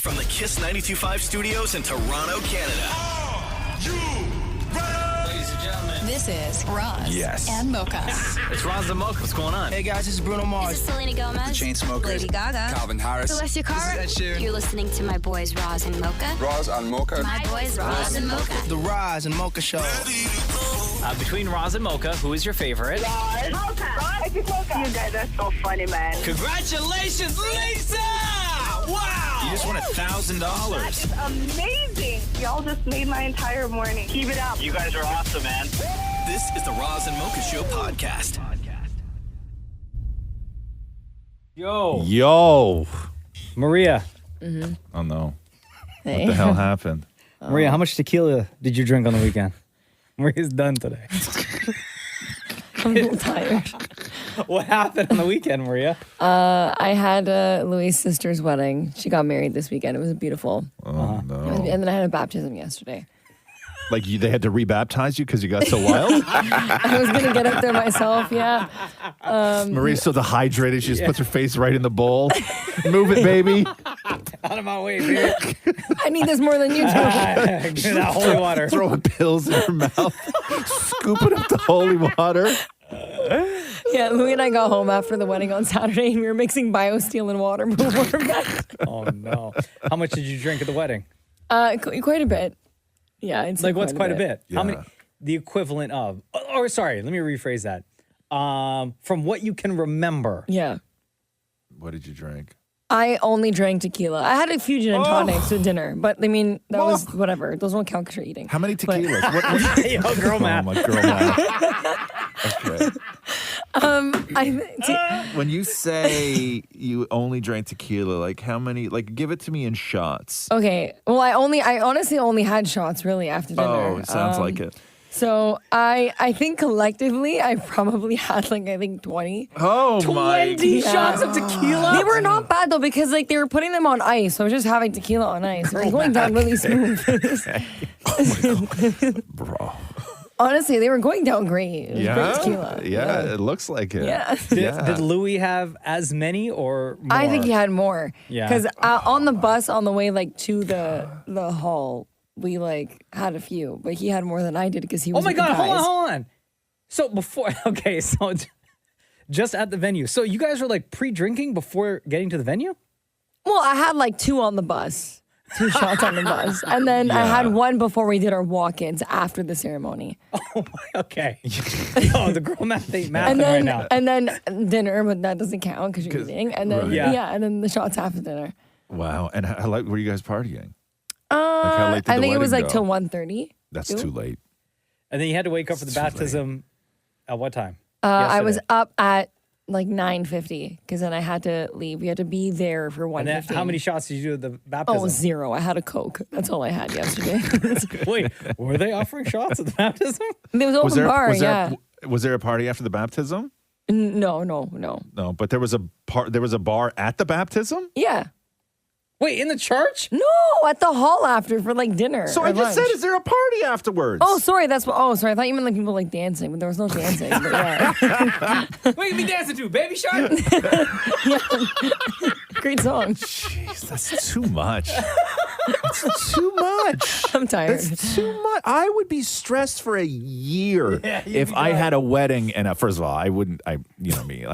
From the Kiss 92.5 studios in Toronto, Canada. Are you ready? Ladies and gentlemen, This is Roz and Mocha. it's Roz Mocha. What's going on? Hey guys, this is Bruno Mars. This is Selena Gomez. The Chainsmokers. Lady Gaga. Calvin Harris. Celestia Cara. This is Ed Sheeran. You're listening to my boys Roz and Mocha. Roz and Mocha. My boys Roz and Mocha. The Roz and Mocha Show. Between Roz and Mocha, who is your favorite? You guys are so funny, man. Congratulations, Lisa! Wow! You just won $1,000. Amazing. Y'all just made my entire morning. Keep it up. You guys are awesome, man. This is the Roz and Mocha Show podcast. Yo. Maria. Oh, no. What the hell happened? Maria, how much tequila did you drink on the weekend? Maria's done today. I'm a little tired. What happened on the weekend, Maria? I had Louis' sister's wedding. She got married this weekend. It was beautiful. Oh, no. And then I had a baptism yesterday. Like they had to rebaptize you because you got so wild? I was going to get up there myself, yeah. Maria's so dehydrated. She just puts her face right in the bowl. Move it, baby. Out of my way, baby. I need this more than you do. Give that holy water. Throwing pills in her mouth. Scooping up the holy water. Yeah, Louis and I got home after the wedding on Saturday, and we were mixing BioSteel and water before bed. Oh, no. How much did you drink at the wedding? Quite a bit. Yeah, it's Like, what's quite a bit? Yeah. How many? The equivalent of, or sorry, let me rephrase that. From what you can remember. Yeah. What did you drink? I only drank tequila. I had a few gin and tonics with dinner, but I mean, that was whatever. Those won't count because you're eating. How many tequilas? What? Yo, girl math. Oh, my girl math. Okay. When you say you only drank tequila, like how many? Like, give it to me in shots. Okay. Well, I honestly only had shots really after dinner. Oh, it sounds like it. So I think collectively I probably had 20. Oh, my 20 shots of tequila? They were not bad though because they were putting them on ice. So I was just having tequila on ice. It was going down really smooth. Oh, my God. Bro. Honestly, they were going down great. It was great tequila. Yeah, it looks like it. Yeah. Did Louis have as many or more? I think he had more. Yeah. Because on the bus on the way to the hall, we had a few, but he had more than I did because he was. Oh my with the God! guys. Hold on. So so just at the venue. So you guys were pre-drinking before getting to the venue? Well, I had 2 on the bus, 2 shots on the bus, and then I had one before we did our walk-ins after the ceremony. Oh my. Okay. Oh, the girl math ain't mathing And then right now. and then dinner, but that doesn't count because you're eating. And then Right. and then the shots after dinner. Wow. And how late were you guys partying? How late did I the think it was wedding till go? 1:30. That's too late. And then you had to wake up for the baptism at what time? I was Yesterday. up at 9:50 because then I had to leave. We had to be there for 1:15. And then how many shots did you do at the baptism? Oh, 0. I had a Coke. That's all I had yesterday. Wait, were they offering shots at the baptism? There was open bar, Was there a party after the baptism? No. No, but there was a bar at the baptism? Yeah. Wait, in the church? No, at the hall after for dinner. So or I just lunch. said, is there a party afterwards? Oh, sorry. Sorry. I thought you meant people dancing, but there was no dancing. But yeah. What are you be dancing to? Baby Shark? Great song. Jeez, that's too much. That's too much. I'm tired. That's too much. I would be stressed for a year if I had a wedding. And first of all, I wouldn't. You know me.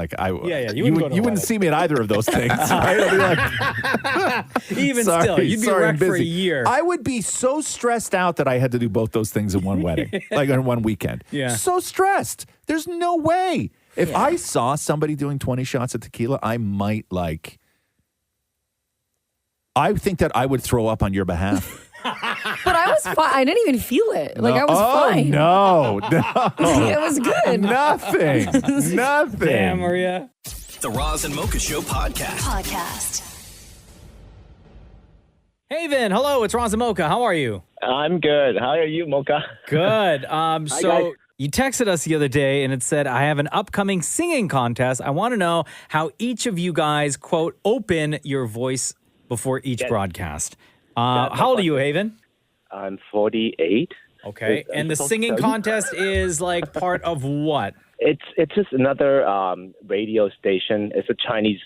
You wouldn't see me at either of those things. Right? I'd be Even still, you'd be wrecked for a year. I would be so stressed out that I had to do both those things in one wedding, in one weekend. Yeah. So stressed. There's no way. If I saw somebody doing 20 shots of tequila, I might I think that I would throw up on your behalf. But I was fine. I didn't even feel it. I was fine. No. It was good. Nothing. Damn, Maria. The Roz and Mocha Show podcast. Hey, Vin. Hello, it's Roz and Mocha. How are you? I'm good. How are you, Mocha? Good. guys. So you texted us the other day and it said, I have an upcoming singing contest. I want to know how each of you guys, quote, open your voice before each broadcast. How old are you, Haven? I'm 48. Okay. And the singing contest is part of what? It's just another radio station. It's a Chinese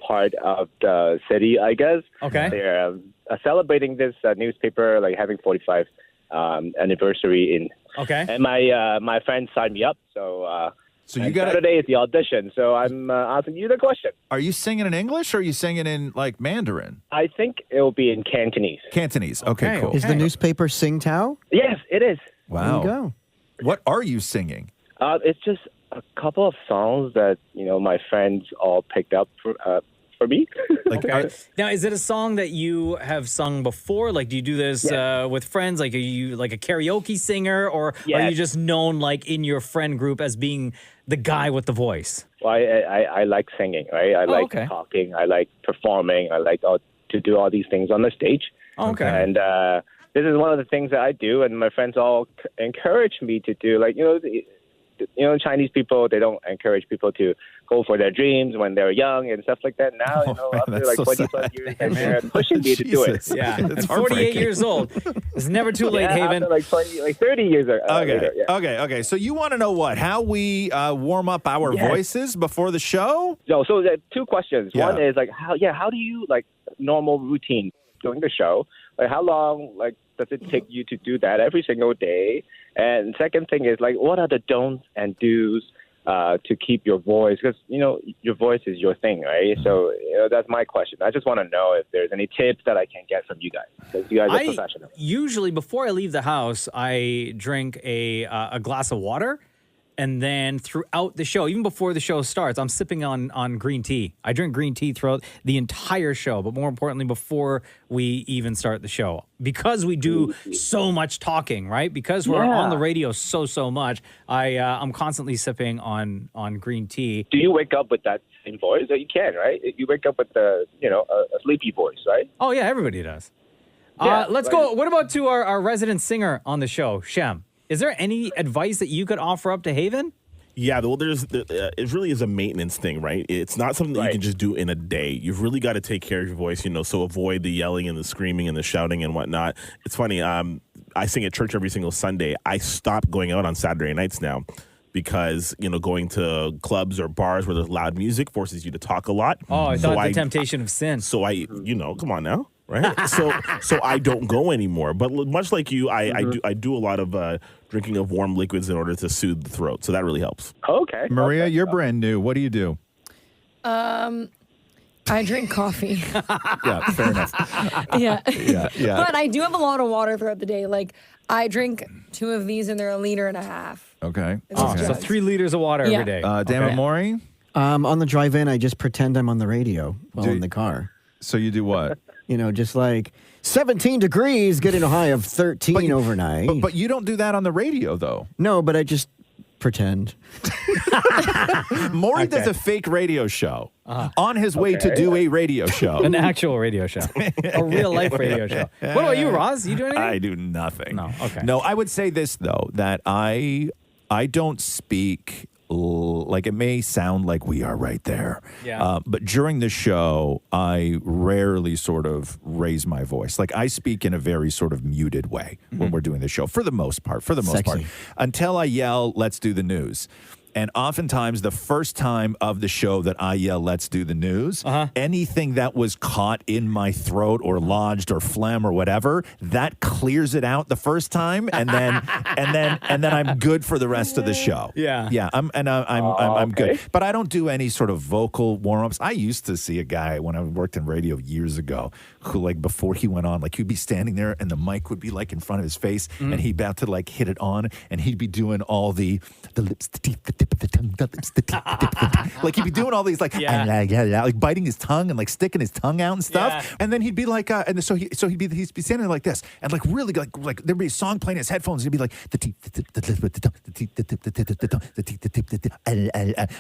part of the city, I guess. Okay. They're celebrating this newspaper, like having 45 anniversary in. Okay. And my friend signed me up, so you got Saturday is the audition. So I'm asking you the question. Are you singing in English or are you singing in like Mandarin? I think it will be in Cantonese. Cantonese. Okay, cool. Is the newspaper Sing Tao? Yes, it is. Wow. There you go. What are you singing? It's just a couple of songs that my friends all picked up for me. Okay. Now, is it a song that you have sung before? Like, do you do this with friends? Like, are you like a karaoke singer, or are you just known like in your friend group as being the guy with the voice? Well, I like singing, right? I like talking. I like performing. I like to do all these things on the stage. Okay. And this is one of the things that I do, and my friends all encourage me to do. Like, Chinese people, they don't encourage people to go for their dreams when they're young and stuff like that. Now, after like 20 plus years, they're pushing me to do it. Yeah, at 48 years old. It's never too late, Haven. After like 30 years later. Yeah. Okay. So you want to know how we warm up our voices before the show? No, so there are two questions. One is like, how do you like normal routine during the show? Like, how long does it take you to do that every single day? And second thing is, like, what are the don'ts and do's to keep your voice? Because, your voice is your thing, right? So that's my question. I just want to know if there's any tips that I can get from you guys, because you guys are professional. Usually, before I leave the house, I drink a glass of water. And then throughout the show, even before the show starts, I'm sipping on green tea. I drink green tea throughout the entire show, but more importantly, before we even start the show. Because we do so much talking, right? Because we're on the radio so much, I'm constantly sipping on green tea. Do you wake up with that same voice? You can, right? You wake up with a sleepy voice, right? Oh, yeah, everybody does. Let's go. What about to our resident singer on the show, Shem? Is there any advice that you could offer up to Haven? Yeah, well, it really is a maintenance thing, right? It's not something that you can just do in a day. You've really got to take care of your voice, so avoid the yelling and the screaming and the shouting and whatnot. It's funny, I sing at church every single Sunday. I stopped going out on Saturday nights now because, going to clubs or bars where there's loud music forces you to talk a lot. Oh, I thought the temptation of sin. So come on now. Right, so I don't go anymore. But much like you, I do a lot of drinking of warm liquids in order to soothe the throat. So that really helps. Okay, Maria, you're brand new. What do you do? I drink coffee. Yeah, fair enough. Yeah. Yeah. But I do have a lot of water throughout the day. Like, I drink 2 of these and they're 1.5 liters. Okay. So 3 liters of water every day. Dan Mori? On the drive-in, I just pretend I'm on the radio while in the car. So you do what? Just like 17 degrees, getting a high of 13 overnight. But you don't do that on the radio, though. No, but I just pretend. Maury does a fake radio show on his way to do a radio show. An actual radio show. A real-life radio show. What about you, Roz? You do anything? I do nothing. No, okay. No, I would say this, though, that I don't speak... Like, it may sound like we are right there. Yeah. But during the show, I rarely sort of raise my voice. Like, I speak in a very sort of muted way when we're doing the show, for the most part. Until I yell, "Let's do the news." And oftentimes, the first time of the show that I yell, "Let's do the news," anything that was caught in my throat or lodged or phlegm or whatever, that clears it out the first time, and then I'm good for the rest of the show. Yeah. I'm good. But I don't do any sort of vocal warm-ups. I used to see a guy when I worked in radio years ago who, like, before he went on, like, he'd be standing there and the mic would be like in front of his face and he'd about to like hit it on and he'd be doing all the lips, the teeth, the tip of the tongue, the lips, the teeth, the tip of the tongue. Like, he'd be doing all these like biting his tongue and like sticking his tongue out and stuff. Yeah. And then he'd be like, and so he'd be standing there like this and like really like there'd be a song playing in his headphones. He'd be like the teeth, the tip, the lip, the tongue, the teeth, the tip, the tip, the tongue, the teeth, the tip, the tip,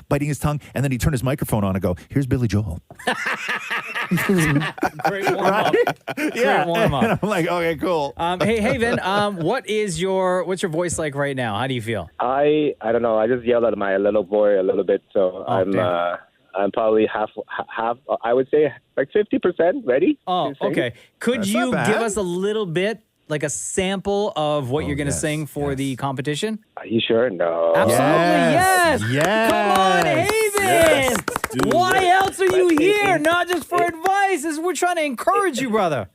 biting his tongue, and then he'd turn his microphone on and go, "Here's Billy Joel." Great warm-up. Yeah. Great warm-up. And I'm like, okay, cool. Hey, Haven, what's your voice like right now? How do you feel? I don't know. I just yelled at my little boy a little bit, so I'm probably half. I would say like 50% ready. Oh, okay. Could you give us a little bit like a sample of what you're going to sing for the competition? Are you sure? No. Absolutely, yes. Come on, Haven. Yes. Why else are you here? Not just for advice. We're trying to encourage you, brother.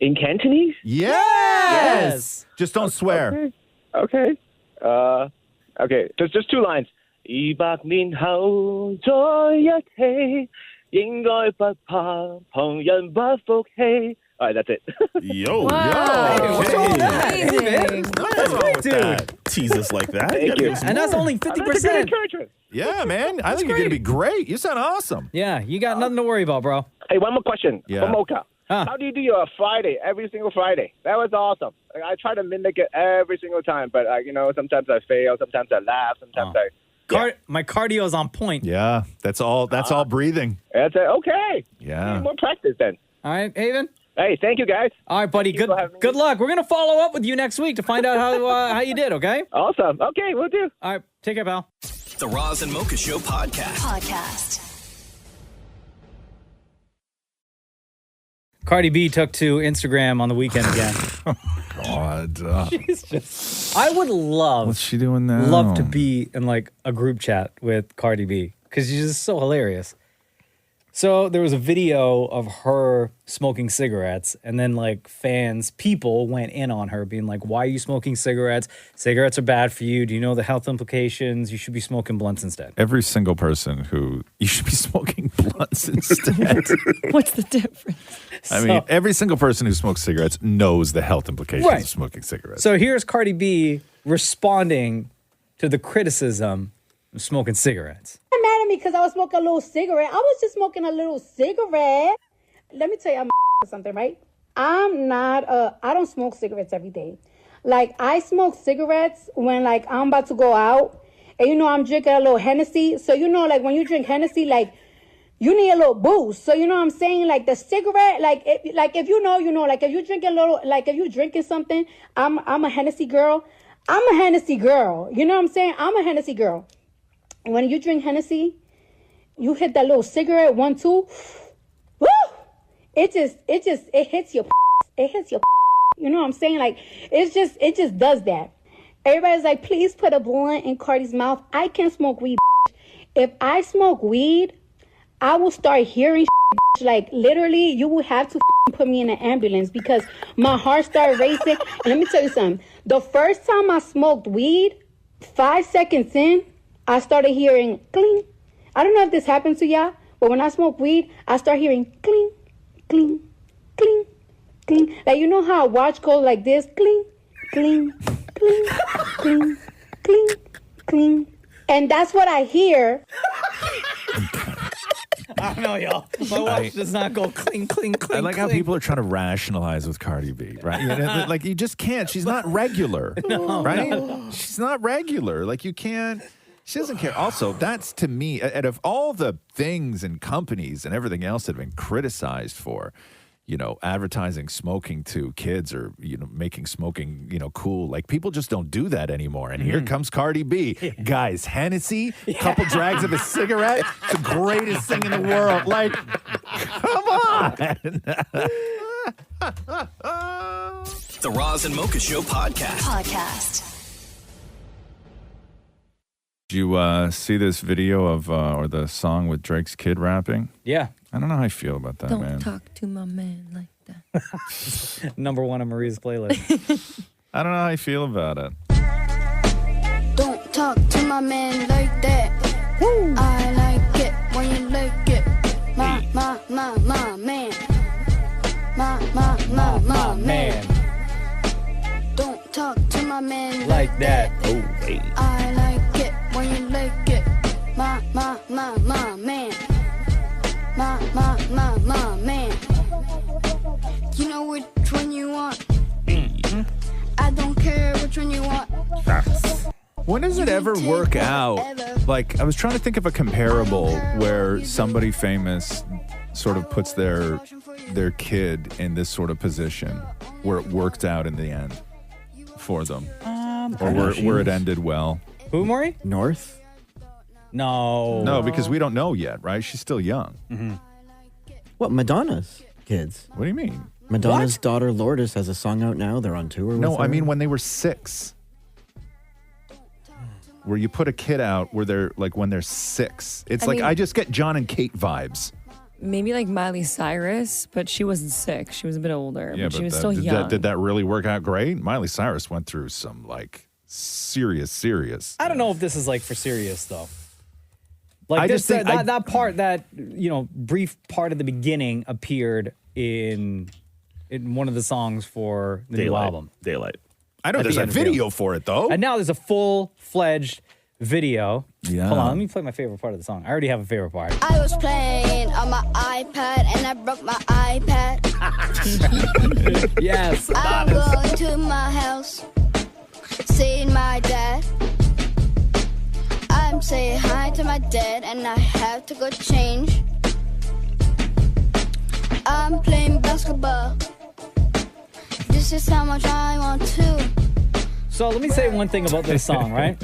In Cantonese? Yes. Just don't swear. Okay. Okay. Just 2 lines. 200年後再一起，應該不怕旁人不服氣。All right, that's it. Yo. What's wrong with that? Hey, man. That's great, dude. Tease us like that. Thank you. And that's only 50%. Yeah, man. I think you're going to be great. You sound awesome. Yeah, you got nothing to worry about, bro. Hey, one more question for Mocha. Huh. How do you do your Friday, every single Friday? That was awesome. Like, I try to mimic it every single time, but, sometimes I fail, sometimes I laugh, sometimes My cardio is on point. Yeah, that's all breathing. That's it. Okay. Yeah. Need more practice then. All right, Haven? Hey, thank you, guys. All right, buddy. Good luck. We're going to follow up with you next week to find out how you did, okay? Awesome. Okay, we'll do. All right, take care, pal. The Roz and Mocha Show podcast. Cardi B took to Instagram on the weekend again. God. She's just... I would love... What's she doing now? Love to be in like a group chat with Cardi B because she's just so hilarious. So there was a video of her smoking cigarettes, and then like people went in on her being like, why are you smoking cigarettes? Cigarettes are bad for you. Do you know the health implications? You should be smoking blunts instead. Every single person you should be smoking blunts instead. What's the difference? I mean, every single person who smokes cigarettes knows the health implications of smoking cigarettes. So here's Cardi B responding to the criticism of smoking cigarettes. Mad at me because I was smoking a little cigarette. I was just smoking a little cigarette. Let me tell you, I'm something, right? I don't smoke cigarettes every day. Like, I smoke cigarettes when, like, I'm about to go out. And, I'm drinking a little Hennessy. So, like, when you drink Hennessy, like, you need a little boost. So, you know what I'm saying? Like, the cigarette, if you know, like, if you drink a little, like, if you drinking something, I'm a Hennessy girl. I'm a Hennessy girl. You know what I'm saying? I'm a Hennessy girl. When you drink Hennessy, you hit that little cigarette, 1, 2, woo! It hits your, you know what I'm saying? Like, it just does that. Everybody's like, please put a blunt in Cardi's mouth. I can't smoke weed. If I smoke weed, I will start hearing like, literally, you will have to put me in an ambulance because my heart started racing. And let me tell you something. The first time I smoked weed, 5 seconds in, I started hearing cling. I don't know if this happens to y'all, but when I smoke weed, I start hearing cling, cling, cling, cling. Like, you know how a watch goes like this? Cling, cling, cling, cling, cling, cling. And that's what I hear. I don't know, y'all. My watch does not go cling, cling, cling. I like how people are trying to rationalize with Cardi B, right? Like, you just can't. She's not regular, right? No. She's not regular. Like, you can't. She doesn't care. Also, that's, to me, out of all the things and companies and everything else that have been criticized for, advertising smoking to kids or, making smoking, cool. Like, people just don't do that anymore. And here comes Cardi B. Yeah. Guys, Hennessy, couple drags of a cigarette, it's the greatest thing in the world. Like, come on. The Roz and Mocha Show podcast. Did you see this video of or the song with Drake's kid rapping? Yeah. I don't know how I feel about that, man. Don't talk to my man like that. Number 1 on Maria's playlist. I don't know how I feel about it. Don't talk to my man like that. Woo. I like it when you like it. My man. My man. Don't talk to my man like that. Oh, hey. I like it when you like it. My man. My man. You know which one you want. I don't care which one you want. When does it ever work out? Like, I was trying to think of a comparable where somebody famous sort of puts their kid in this sort of position where it worked out in the end for them. Or where it ended well. Who, Maury? North? No, because we don't know yet, right? She's still young. Mm-hmm. What, Madonna's kids? What do you mean? Madonna's daughter Lourdes has a song out now. They're on tour with No, her. I mean when they were 6. Where you put a kid out where they're like when they're 6. It's I just get John and Kate vibes. Maybe like Miley Cyrus, but she wasn't sick. She was a bit older, Yeah, but she was still young. Did that really work out great? Miley Cyrus went through some like serious. I don't know if this is like for serious though. Like I this, just think that part, that brief part at the beginning appeared in one of the songs for the new album. Daylight. I know there's a video for it though. And now there's a full-fledged video. Yeah. Hold on, let me play my favorite part of the song. I already have a favorite part. I was playing on my iPad and I broke my iPad. Yes. I'm going to my house, seeing my dad. I'm saying hi to my dad and I have to go change. I'm playing basketball. This is how much I want to. So let me say one thing about this song, right?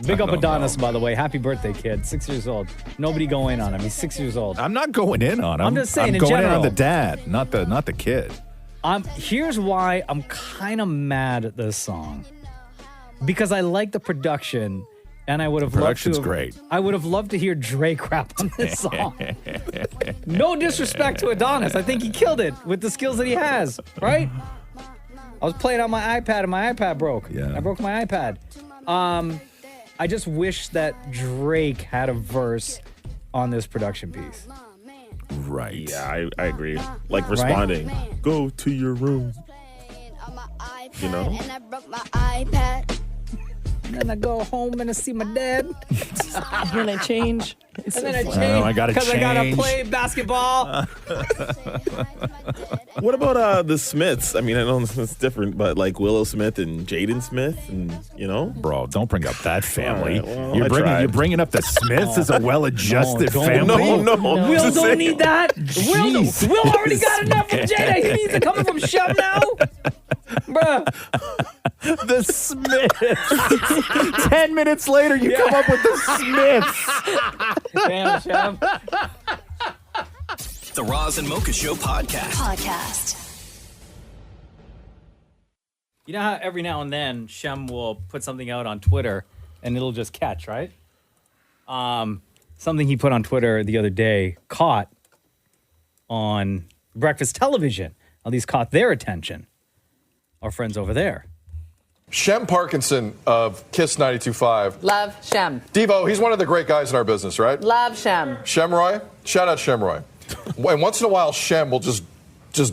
Big up Adonis, by the way. Happy birthday, kid. 6 years old. Nobody go in on him. He's 6 years old. I'm not going in on him. I'm just saying I'm in going general. in on the dad, not the kid. Here's why I'm kind of mad at this song. Because I like the production, and I would have loved to. Production's great. I would have loved to hear Drake rap on this song. No disrespect to Adonis. I think he killed it with the skills that he has, right? I was playing on my iPad and my iPad broke. Yeah. I broke my iPad. I just wish that Drake had a verse on this production piece. Right. Yeah, I agree. Like responding, go to your room. You know? And I broke my iPad. And then I go home and I see my dad. And then I change. And then I change. Oh, I gotta because I gotta change. play basketball. What about the Smiths? I mean, I know it's different, but like Willow Smith and Jaden Smith, and Bro, don't bring up that family. All right, well, you're bringing up the Smiths as a well-adjusted No, family. No. Will don't need that. Will already got enough from Jada. He needs to come from Shem now. Bruh. The Smiths. 10 minutes later, you come up with the Smiths. Damn, Shem. The Roz and Mocha Show podcast. You know how every now and then Shem will put something out on Twitter and it'll just catch, right? Something he put on Twitter the other day caught on breakfast television. At least caught their attention. Our friends over there. Shem Parkinson of Kiss 92.5. Love Shem. Devo, he's one of the great guys in our business, right? Love Shem. Shemroy? Shout out Shemroy. And once in a while, Shem will just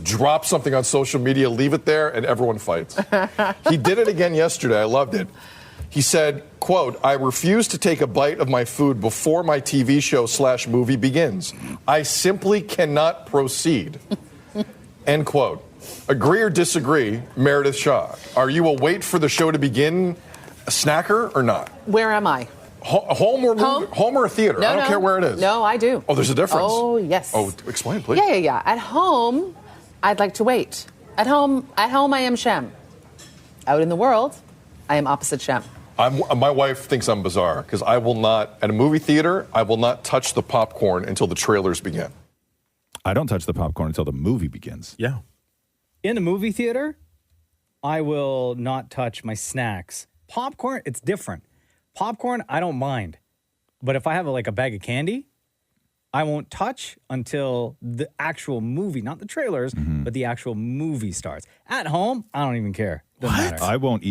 drop something on social media, leave it there, and everyone fights. He did it again yesterday. I loved it. He said, quote, I refuse to take a bite of my food before my TV show / movie begins. I simply cannot proceed. End quote. Agree or disagree, Meredith Shaw? Are you a wait for the show to begin snacker or not? Where am I? Home or theater? No, I don't care where it is. No, I do. Oh, there's a difference. Oh, yes. Oh, explain, please. Yeah. At home, I'd like to wait. At home, I am Shem. Out in the world, I am opposite Shem. My wife thinks I'm bizarre because I will not, at a movie theater, I will not touch the popcorn until the trailers begin. I don't touch the popcorn until the movie begins. Yeah. In the movie theater, I will not touch my snacks. Popcorn, it's different. Popcorn, I don't mind. But if I have a bag of candy, I won't touch until the actual movie, not the trailers, but the actual movie starts. At home, I don't even care. Doesn't matter. I won't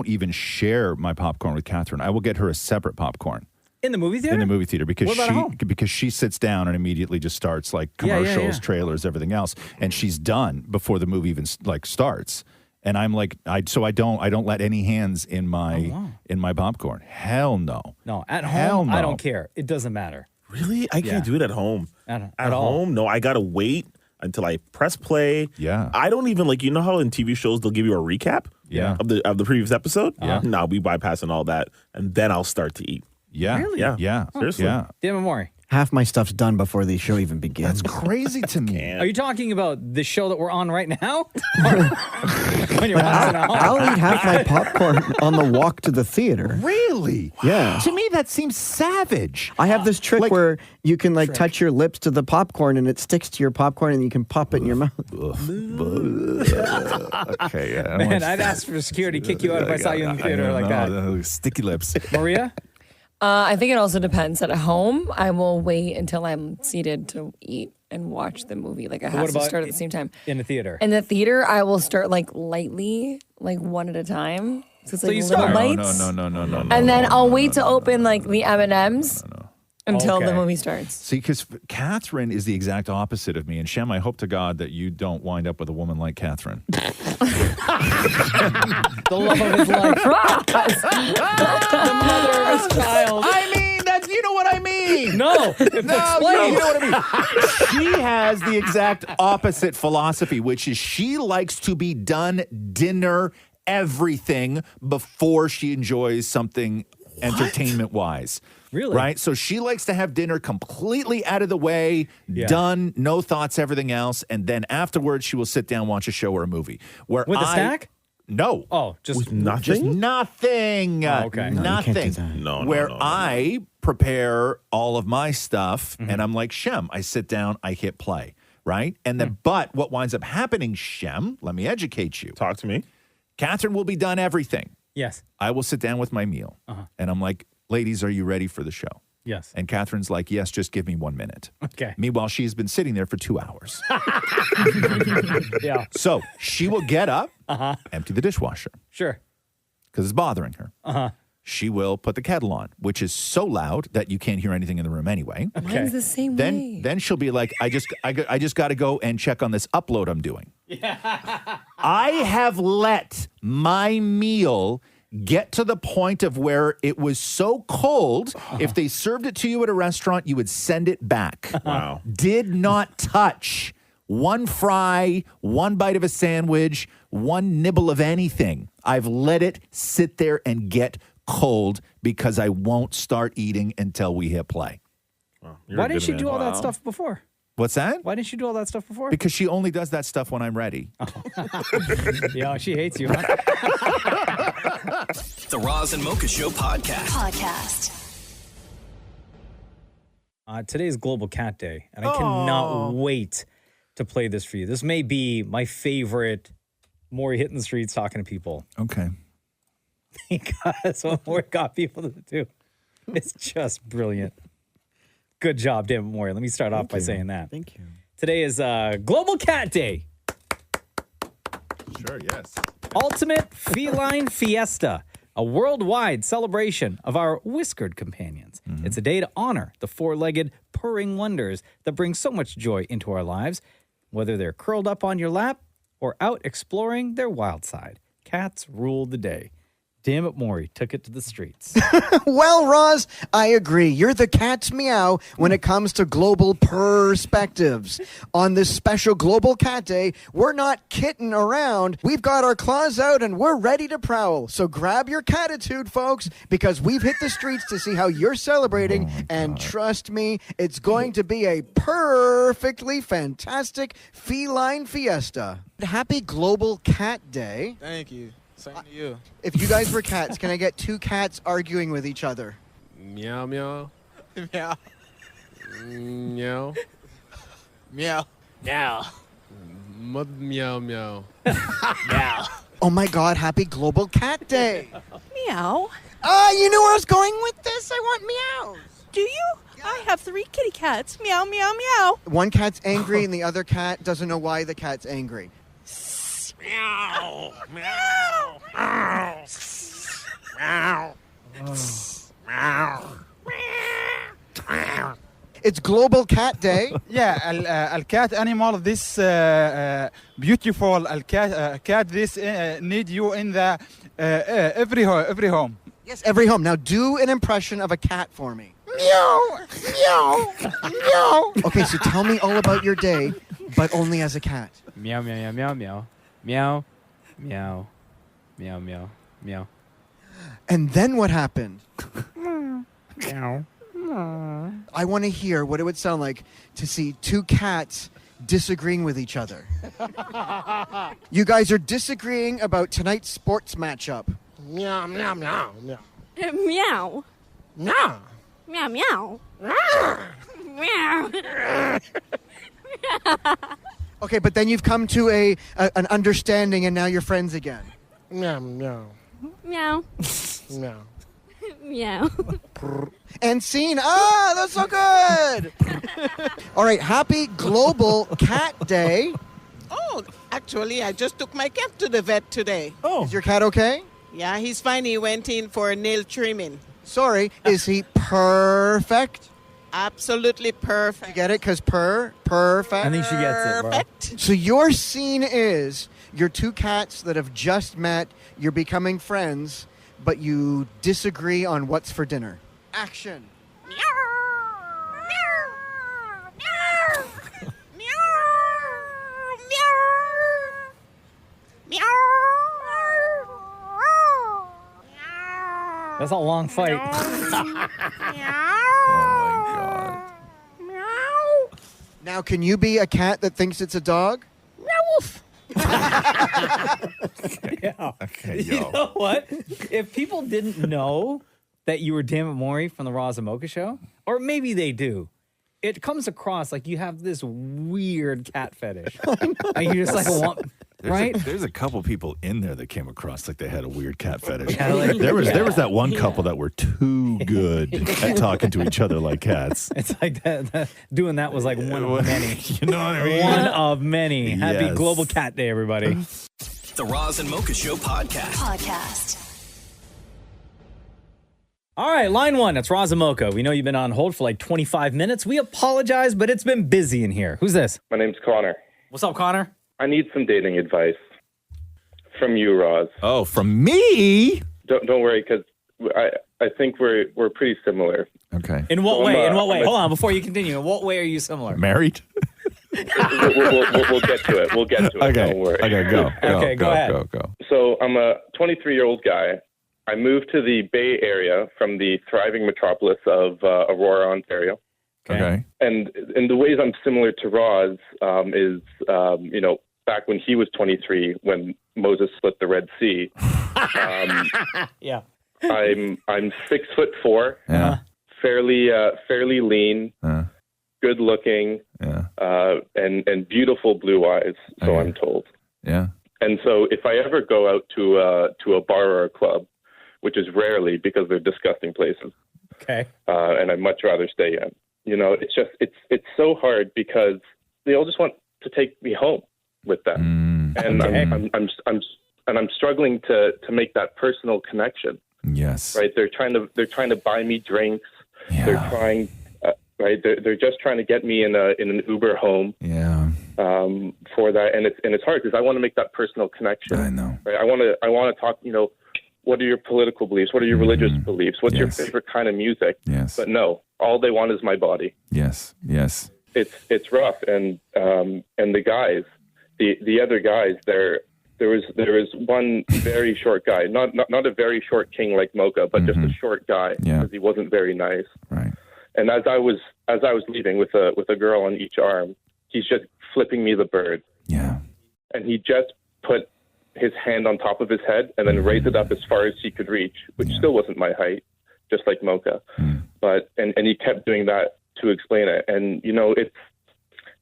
even share my popcorn with Catherine. I will get her a separate popcorn. In the movie theater? In the movie theater because What about at home? because she sits down and immediately just starts like commercials, trailers, everything else, and she's done before the movie even starts. And I'm like, I don't let any hands in my popcorn. Hell no. No, at Hell home, no. I don't care. It doesn't matter. Really? I can't do it at home. At home? No, I gotta wait until I press play. Yeah. I don't even you know how in TV shows they'll give you a recap of the previous episode? Yeah. No, we bypassing all that and then I'll start to eat. Yeah. Really? Yeah. Yeah. Seriously. Yeah. Dan Amore. Half my stuff's done before the show even begins. That's crazy to me. Are you talking about the show that we're on right now? When you're watching at home? I'll eat half my popcorn on the walk to the theater. Really? Yeah. To me, that seems savage. I have this trick where you can touch your lips to the popcorn and it sticks to your popcorn and you can pop it in your mouth. Okay, yeah. Man, I'd ask for security to kick you out if I saw you in the theater like that. Sticky lips. Maria? I think it also depends. At home, I will wait until I'm seated to eat and watch the movie. Like I have to start at the same time. In the theater? In the theater, I will start lightly, one at a time. So it's So you little start? bites. No. And then I'll wait to open the M&Ms until the movie starts. See, because Catherine is the exact opposite of me. And Shem, I hope to God that you don't wind up with a woman like Catherine. The love of his life. The mother of his child. I mean, you know what I mean. No, you know what I mean. She has the exact opposite philosophy, which is she likes to be done dinner, everything before she enjoys something entertainment-wise. Really? Right? So she likes to have dinner completely out of the way, done, no thoughts, everything else, and then afterwards she will sit down, watch a show or a movie. With a snack? No. Oh, just nothing? Just nothing. Oh, okay. No, you can't do that. No, Where I prepare all of my stuff and I'm like, Shem, I sit down, I hit play, right? And then, but what winds up happening, Shem, let me educate you. Talk to me. Catherine will be done everything. Yes. I will sit down with my meal and I'm like, ladies, are you ready for the show? Yes. And Catherine's like, yes, just give me 1 minute. Okay. Meanwhile, she's been sitting there for 2 hours. Yeah. So she will get up, empty the dishwasher Sure. because it's bothering her. She will put the kettle on, which is so loud that you can't hear anything in the room anyway. Mine's the same way. Then she'll be like, I just got to go and check on this upload I'm doing. I have let my meal get to the point of where it was so cold, if they served it to you at a restaurant, you would send it back. Wow. Did not touch one fry, one bite of a sandwich, one nibble of anything. I've let it sit there and get cold because I won't start eating until we hit play. Why didn't you do all that stuff before? What's that? Why didn't you do all that stuff before? Because she only does that stuff when I'm ready. Yeah, she hates you, huh? The Roz and Mocha Show Podcast. Today is Global Cat Day, and I cannot wait to play this for you. This may be my favorite Maury hitting the streets talking to people. Okay. Because what Maury got people to do, it's just brilliant. Good job, damn it, Maury. Let me start off by saying that. Thank you. Today is Global Cat Day. Sure, yes. Ultimate Feline Fiesta, a worldwide celebration of our whiskered companions. It's a day to honor the four-legged purring wonders that bring so much joy into our lives, whether they're curled up on your lap or out exploring their wild side. Cats rule the day. Damn it, Maury took it to the streets. Well, Roz, I agree. You're the cat's meow when it comes to global perspectives. On this special Global Cat Day, we're not kidding around. We've got our claws out and we're ready to prowl. So grab your catitude, folks, because we've hit the streets to see how you're celebrating. And trust me, it's going to be a perfectly fantastic feline fiesta. Happy Global Cat Day. Thank you. Same to you. If you guys were cats, can I get two cats arguing with each other? Meow, meow. Meow. Meow. Meow. Meow. Mud meow, meow. Meow. Oh my God, happy Global Cat Day. Meow. You knew where I was going with this? I want meows. Do you? I have 3 kitty cats. Meow, meow, meow. One cat's angry and the other cat doesn't know why the cat's angry. Meow. Meow. Meow. Meow. Meow. It's Global Cat Day. Yeah, cat animal. This beautiful cat. This need you in the every home. Yes, every home. Now do an impression of a cat for me. Meow, meow, meow. Okay, so tell me all about your day, but only as a cat. Meow, meow, meow, meow, meow. Meow, meow, meow, meow. And then what happened? Meow. I want to hear what it would sound like to see two cats disagreeing with each other. You guys are disagreeing about tonight's sports matchup. Meow, meow, meow, meow. Meow. Meow. Meow, meow. Meow. Okay, but then you've come to an understanding and now you're friends again. Meow, meow. Meow. Meow. Meow. And scene. Ah, that's so good. All right, happy Global Cat Day. Oh, actually, I just took my cat to the vet today. Oh. Is your cat okay? Yeah, he's fine. He went in for nail trimming. Sorry, is he perfect? Absolutely perfect. You get it? Because perfect. I think she gets it, bro. Perfect. So your scene is you're two cats that have just met, you're becoming friends, but you disagree on what's for dinner. Action. That's a long fight. Now, can you be a cat that thinks it's a dog? Yeah. Okay, You know what? If people didn't know that you were Dammit Maury from the Roz and Mocha show, or maybe they do, it comes across like you have this weird cat fetish. Like you just like want, right? There's a couple people in there that came across like they had a weird cat fetish. Yeah, like- there was that one Yeah. couple that were too good at talking to each other like cats. It's like that doing that was like one of many. You know what I mean? One of many. Happy Yes. Global Cat Day, everybody. The Roz and Mocha Show podcast. All right, line one. It's Roz and Mocha. We know you've been on hold for like 25 minutes. We apologize, but it's been busy in here. Who's this? My name's Connor. What's up, Connor? I need some dating advice from you, Roz. Oh, from me? Don't worry, because I think we're pretty similar. Okay. In what So way? In what way? I'm a- Hold on, before you continue. In what way are you similar? Married? We'll get to it. We'll get to it. Okay. Don't worry. Okay, go. Okay, go ahead. Go. So I'm a 23-year-old guy. I moved to the Bay Area from the thriving metropolis of Aurora, Ontario. Okay. And the ways I'm similar to Roz is, back when he was 23, when Moses split the Red Sea. Yeah. I'm 6'4", Yeah. fairly lean, good looking, and beautiful blue eyes. So I'm told. Yeah. And so if I ever go out to a bar or a club, which is rarely because they're disgusting places, Okay. and I'd much rather stay in. It's so hard because they all just want to take me home with them, and I'm struggling to make that personal connection. Yes. Right? They're trying to buy me drinks. Yeah. They're trying. Right? They're just trying to get me in an Uber home. Yeah. For that, and it's hard because I want to make that personal connection. I know. Right? I want to talk. What are your political beliefs? What are your religious beliefs? What's your favorite kind of music? Yes. But no, all they want is my body. Yes. It's rough, and the guys, the other guys, there was one very short guy, not a very short king like Mocha, but just a short guy because he wasn't very nice. Right. And as I was leaving with a girl on each arm, he's just flipping me the bird. Yeah. And he just put his hand on top of his head and then raised it up as far as he could reach, which still wasn't my height, just like Mocha. But and he kept doing that to explain it. And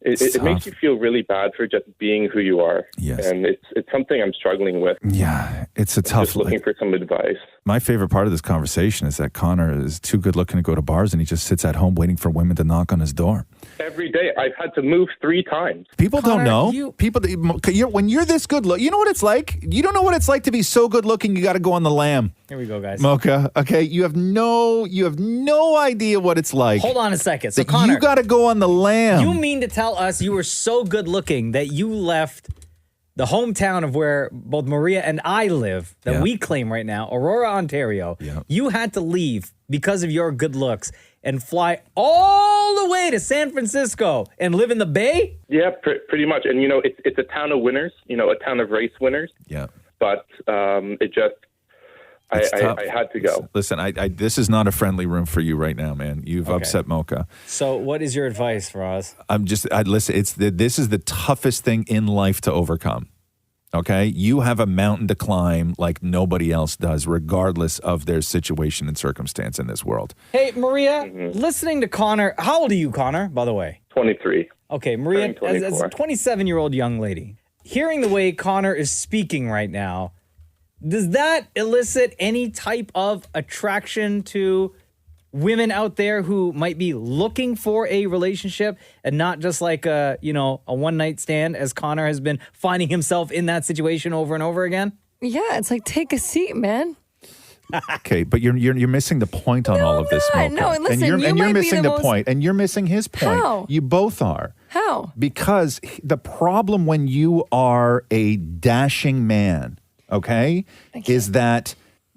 it makes you feel really bad for just being who you are. Yes. And it's something I'm struggling with. Yeah, it's a tough. Just looking for some advice. My favorite part of this conversation is that Connor is too good looking to go to bars, and he just sits at home waiting for women to knock on his door. Every day, I've had to move 3 times. People don't know. When you're this good look, you know what it's like. You don't know what it's like to be so good looking. You got to go on the lam. Here we go, guys. Mocha. Okay, you have no idea what it's like. Hold on a second. So, That Connor, you got to go on the lam. you mean to tell us you were so good looking that you left the hometown of where both Maria and I live, that we claim right now, Aurora, Ontario. You had to leave because of your good looks and fly all the way to San Francisco and live in the Bay? Yeah, pretty much. And, it's a town of winners, a town of race winners. Yeah. But It's tough. I had to go. Listen, this is not a friendly room for you right now, man. You've upset Mocha. So, what is your advice, Roz? Listen. This is the toughest thing in life to overcome. Okay, you have a mountain to climb like nobody else does, regardless of their situation and circumstance in this world. Hey, Maria, listening to Connor. How old are you, Connor? By the way, 23. Okay, Maria, as a 27-year-old young lady, hearing the way Connor is speaking right now, does that elicit any type of attraction to women out there who might be looking for a relationship and not just like a one-night stand, as Connor has been finding himself in that situation over and over again? Yeah, it's like, take a seat, man. Okay, but you're missing the point on all of this, Mocha. No, listen, and you're missing the most... point, and you're missing his point. How? You both are. How? Because the problem when you are a dashing man, okay, is that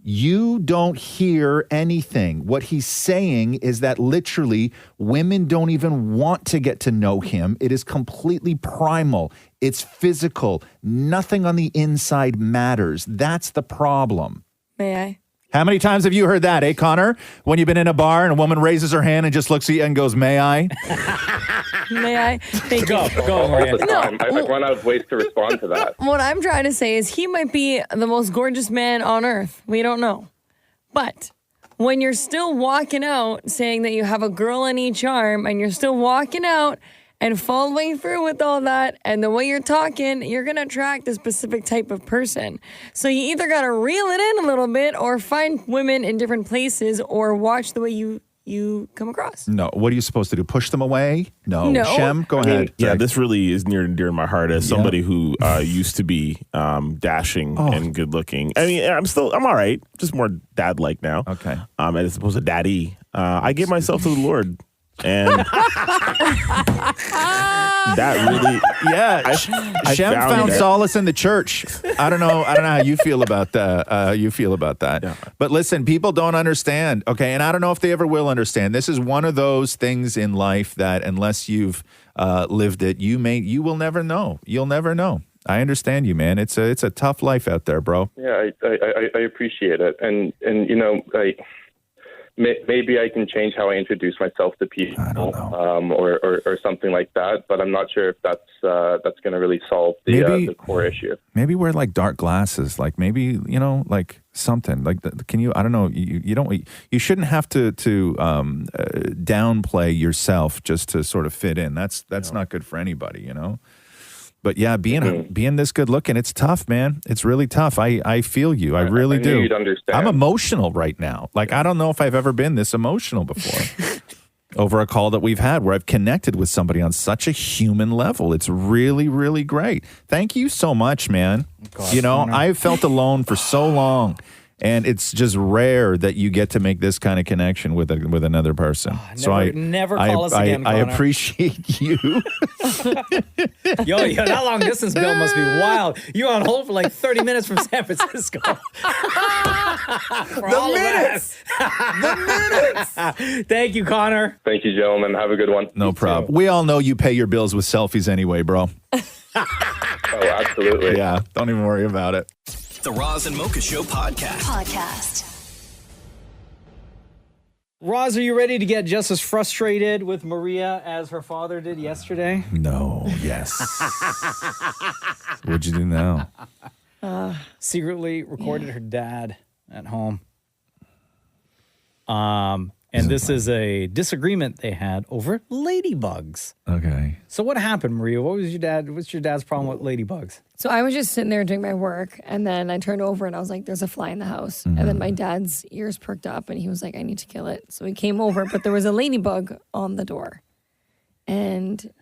you don't hear anything. What he's saying is that literally women don't even want to get to know him. It is completely primal. It's physical. Nothing on the inside matters. That's the problem. May I? How many times have you heard that, Connor? When you've been in a bar and a woman raises her hand and just looks at you and goes, "May I?" May I? Thank you. Go, Maria. All the time. I've run out of ways to respond to that. What I'm trying to say is he might be the most gorgeous man on earth. We don't know. But when you're still walking out saying that you have a girl in each arm and you're still walking out and following through with all that, and the way you're talking, you're going to attract a specific type of person. So you either got to reel it in a little bit or find women in different places or watch the way you come across. No. What are you supposed to do? Push them away? No. No. Shem, go ahead. Yeah, this really is near and dear to my heart as somebody who used to be dashing and good looking. I mean, I'm all right. Just more dad-like now. Okay. As opposed to daddy. I gave myself to the Lord. And that really, I Shem found solace in the church. I don't know how you feel about that. Yeah. But listen, people don't understand. Okay, and I don't know if they ever will understand. This is one of those things in life that unless you've lived it, you will never know. You'll never know. I understand you, man. It's a tough life out there, bro. Yeah, I appreciate it, and maybe I can change how I introduce myself to people, or something like that. But I'm not sure if that's going to really solve the core issue. Maybe wear like dark glasses, like maybe like something like. Can you? I don't know. You don't. You shouldn't have to downplay yourself just to sort of fit in. That's not good for anybody, But yeah, being this good looking, it's tough, man. It's really tough. I feel you. I really do. You'd understand. I'm emotional right now. Like, I don't know if I've ever been this emotional before over a call that we've had where I've connected with somebody on such a human level. It's really, really great. Thank you so much, man. I've felt alone for so long. And it's just rare that you get to make this kind of connection with another person. Never call us again, I Connor. appreciate you. Yo, that long distance bill must be wild. You're on hold for like 30 minutes from San Francisco. The minutes. Thank you, Connor. Thank you, gentlemen. Have a good one. No problem. We all know you pay your bills with selfies anyway, bro. Oh, absolutely. Yeah, don't even worry about it. The Roz and Mocha Show podcast. Roz, are you ready to get just as frustrated with Maria as her father did yesterday? No. Yes. What'd you do now? Secretly recorded her dad at home. And this is a disagreement they had over ladybugs. Okay. So what happened, Maria? What's your dad's problem with ladybugs? So I was just sitting there doing my work, and then I turned over and I was like, there's a fly in the house. And then my dad's ears perked up and he was like, I need to kill it. So he came over, but there was a ladybug on the door. And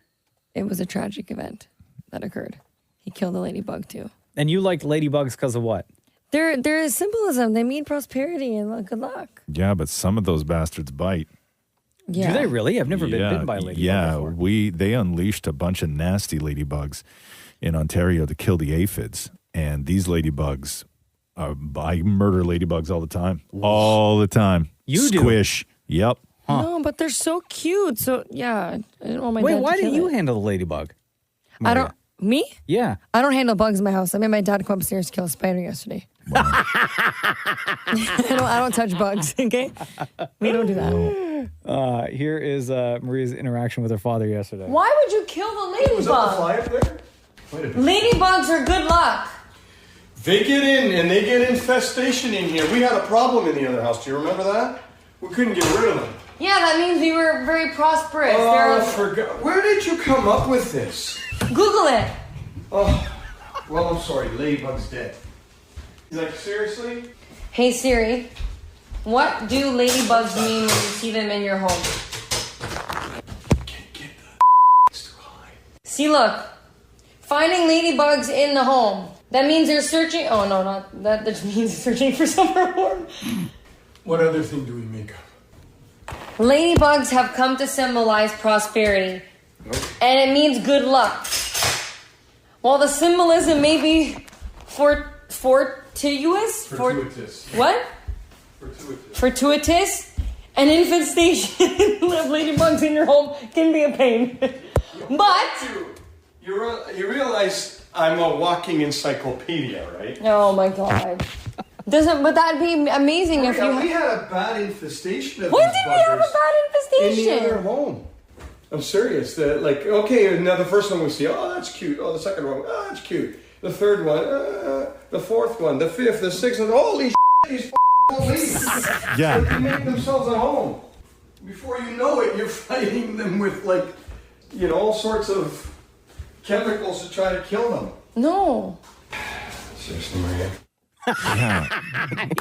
it was a tragic event that occurred. He killed the ladybug too. And you liked ladybugs because of what? They're a symbolism. They mean prosperity and good luck. Yeah, but some of those bastards bite. Yeah. Do they really? I've never been bitten by a ladybug before. They unleashed a bunch of nasty ladybugs in Ontario to kill the aphids. And these ladybugs, I murder ladybugs all the time. All the time. You do? Squish. Yep. Huh. No, but they're so cute. So, yeah, I didn't want my dad to why kill didn't you it. handle the ladybug? I don't Me? Yeah. I don't handle bugs in my house. I made my dad come upstairs to kill a spider yesterday. I don't touch bugs, okay? We don't do that. Here is Maria's interaction with her father yesterday. Why would you kill the ladybug? Ladybugs are good luck. They get in and they get infestation in here. We had a problem in the other house. Do you remember that? We couldn't get rid of them. Yeah, that means we were very prosperous. Oh, I forgot. Where did you come up with this? Google it. Oh, well, I'm sorry. Ladybug's dead. He's like, seriously? Hey Siri, what do ladybugs mean when you see them in your home? See, look. Finding ladybugs in the home. That means they're searching. Oh, no, not that. That just means they're searching for somewhere warm. What other thing do we make up? Ladybugs have come to symbolize prosperity. And it means good luck. While the symbolism may be fortuitous. What? Fortuitous. An infestation of ladybugs in your home can be a pain. But You realize I'm a walking encyclopedia, right? oh my god. But that'd be amazing if you We had a bad infestation of When these did we have a buggers bad infestation? in the other home. I'm serious. Okay, now the first one we see, oh, that's cute. Oh, the second one, oh, that's cute. The third one, the fourth one, the fifth, the sixth, and holy shit, these won't leave. Yeah. They make themselves at home. Before you know it, you're fighting them with all sorts of chemicals to try to kill them. No. Seriously, Maria. Yeah.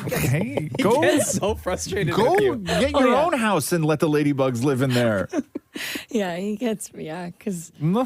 Hey, go. He gets so frustrated Go with you. get your own house and let the ladybugs live in there. Yeah, he gets me. Yeah, because No.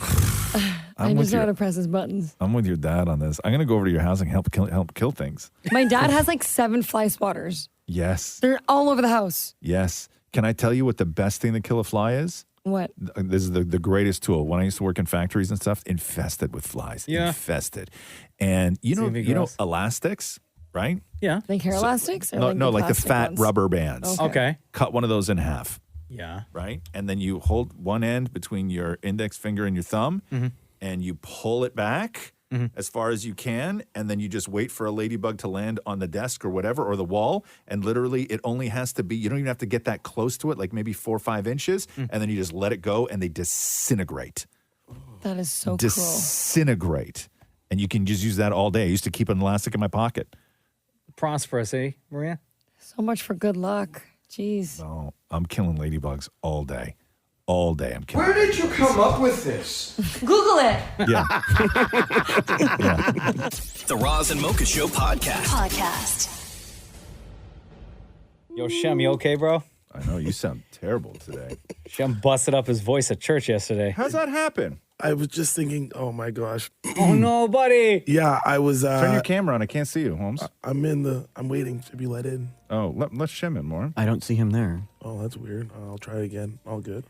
I just know how to press his buttons. I'm with your dad on this. I'm going to go over to your house and help kill things. My dad has 7 fly swatters. Yes. They're all over the house. Yes. Can I tell you what the best thing to kill a fly is? What? This is the greatest tool. When I used to work in factories and stuff, infested with flies. Yeah. Infested. And you know elastics, right? Yeah. Like hair elastics? Or No, like the plastic fat ones? rubber bands. Okay. Cut one of those in half. Yeah. Right? And then you hold one end between your index finger and your thumb, and you pull it back as far as you can, and then you just wait for a ladybug to land on the desk or whatever, or the wall, and literally it only has to be, you don't even have to get that close to it, like maybe 4 or 5 inches, and then you just let it go, and they disintegrate. That is so cruel. Disintegrate. And you can just use that all day. I used to keep an elastic in my pocket. Prosperous, eh, Maria? So much for good luck. Jeez. No, I'm killing ladybugs all day. All day I'm killing. Where did you come up with this? Google it. Yeah. The Roz and Mocha Show podcast. Yo, Shem, you okay, bro? I know, you sound terrible today. Shem busted up his voice at church yesterday. How's that happen? I was just thinking, oh my gosh. Oh no, buddy. Yeah, I was. Turn your camera on. I can't see you, Holmes. I'm waiting to be let in. Oh, let's Shem in more. I don't see him there. Oh, that's weird. I'll try again. All good.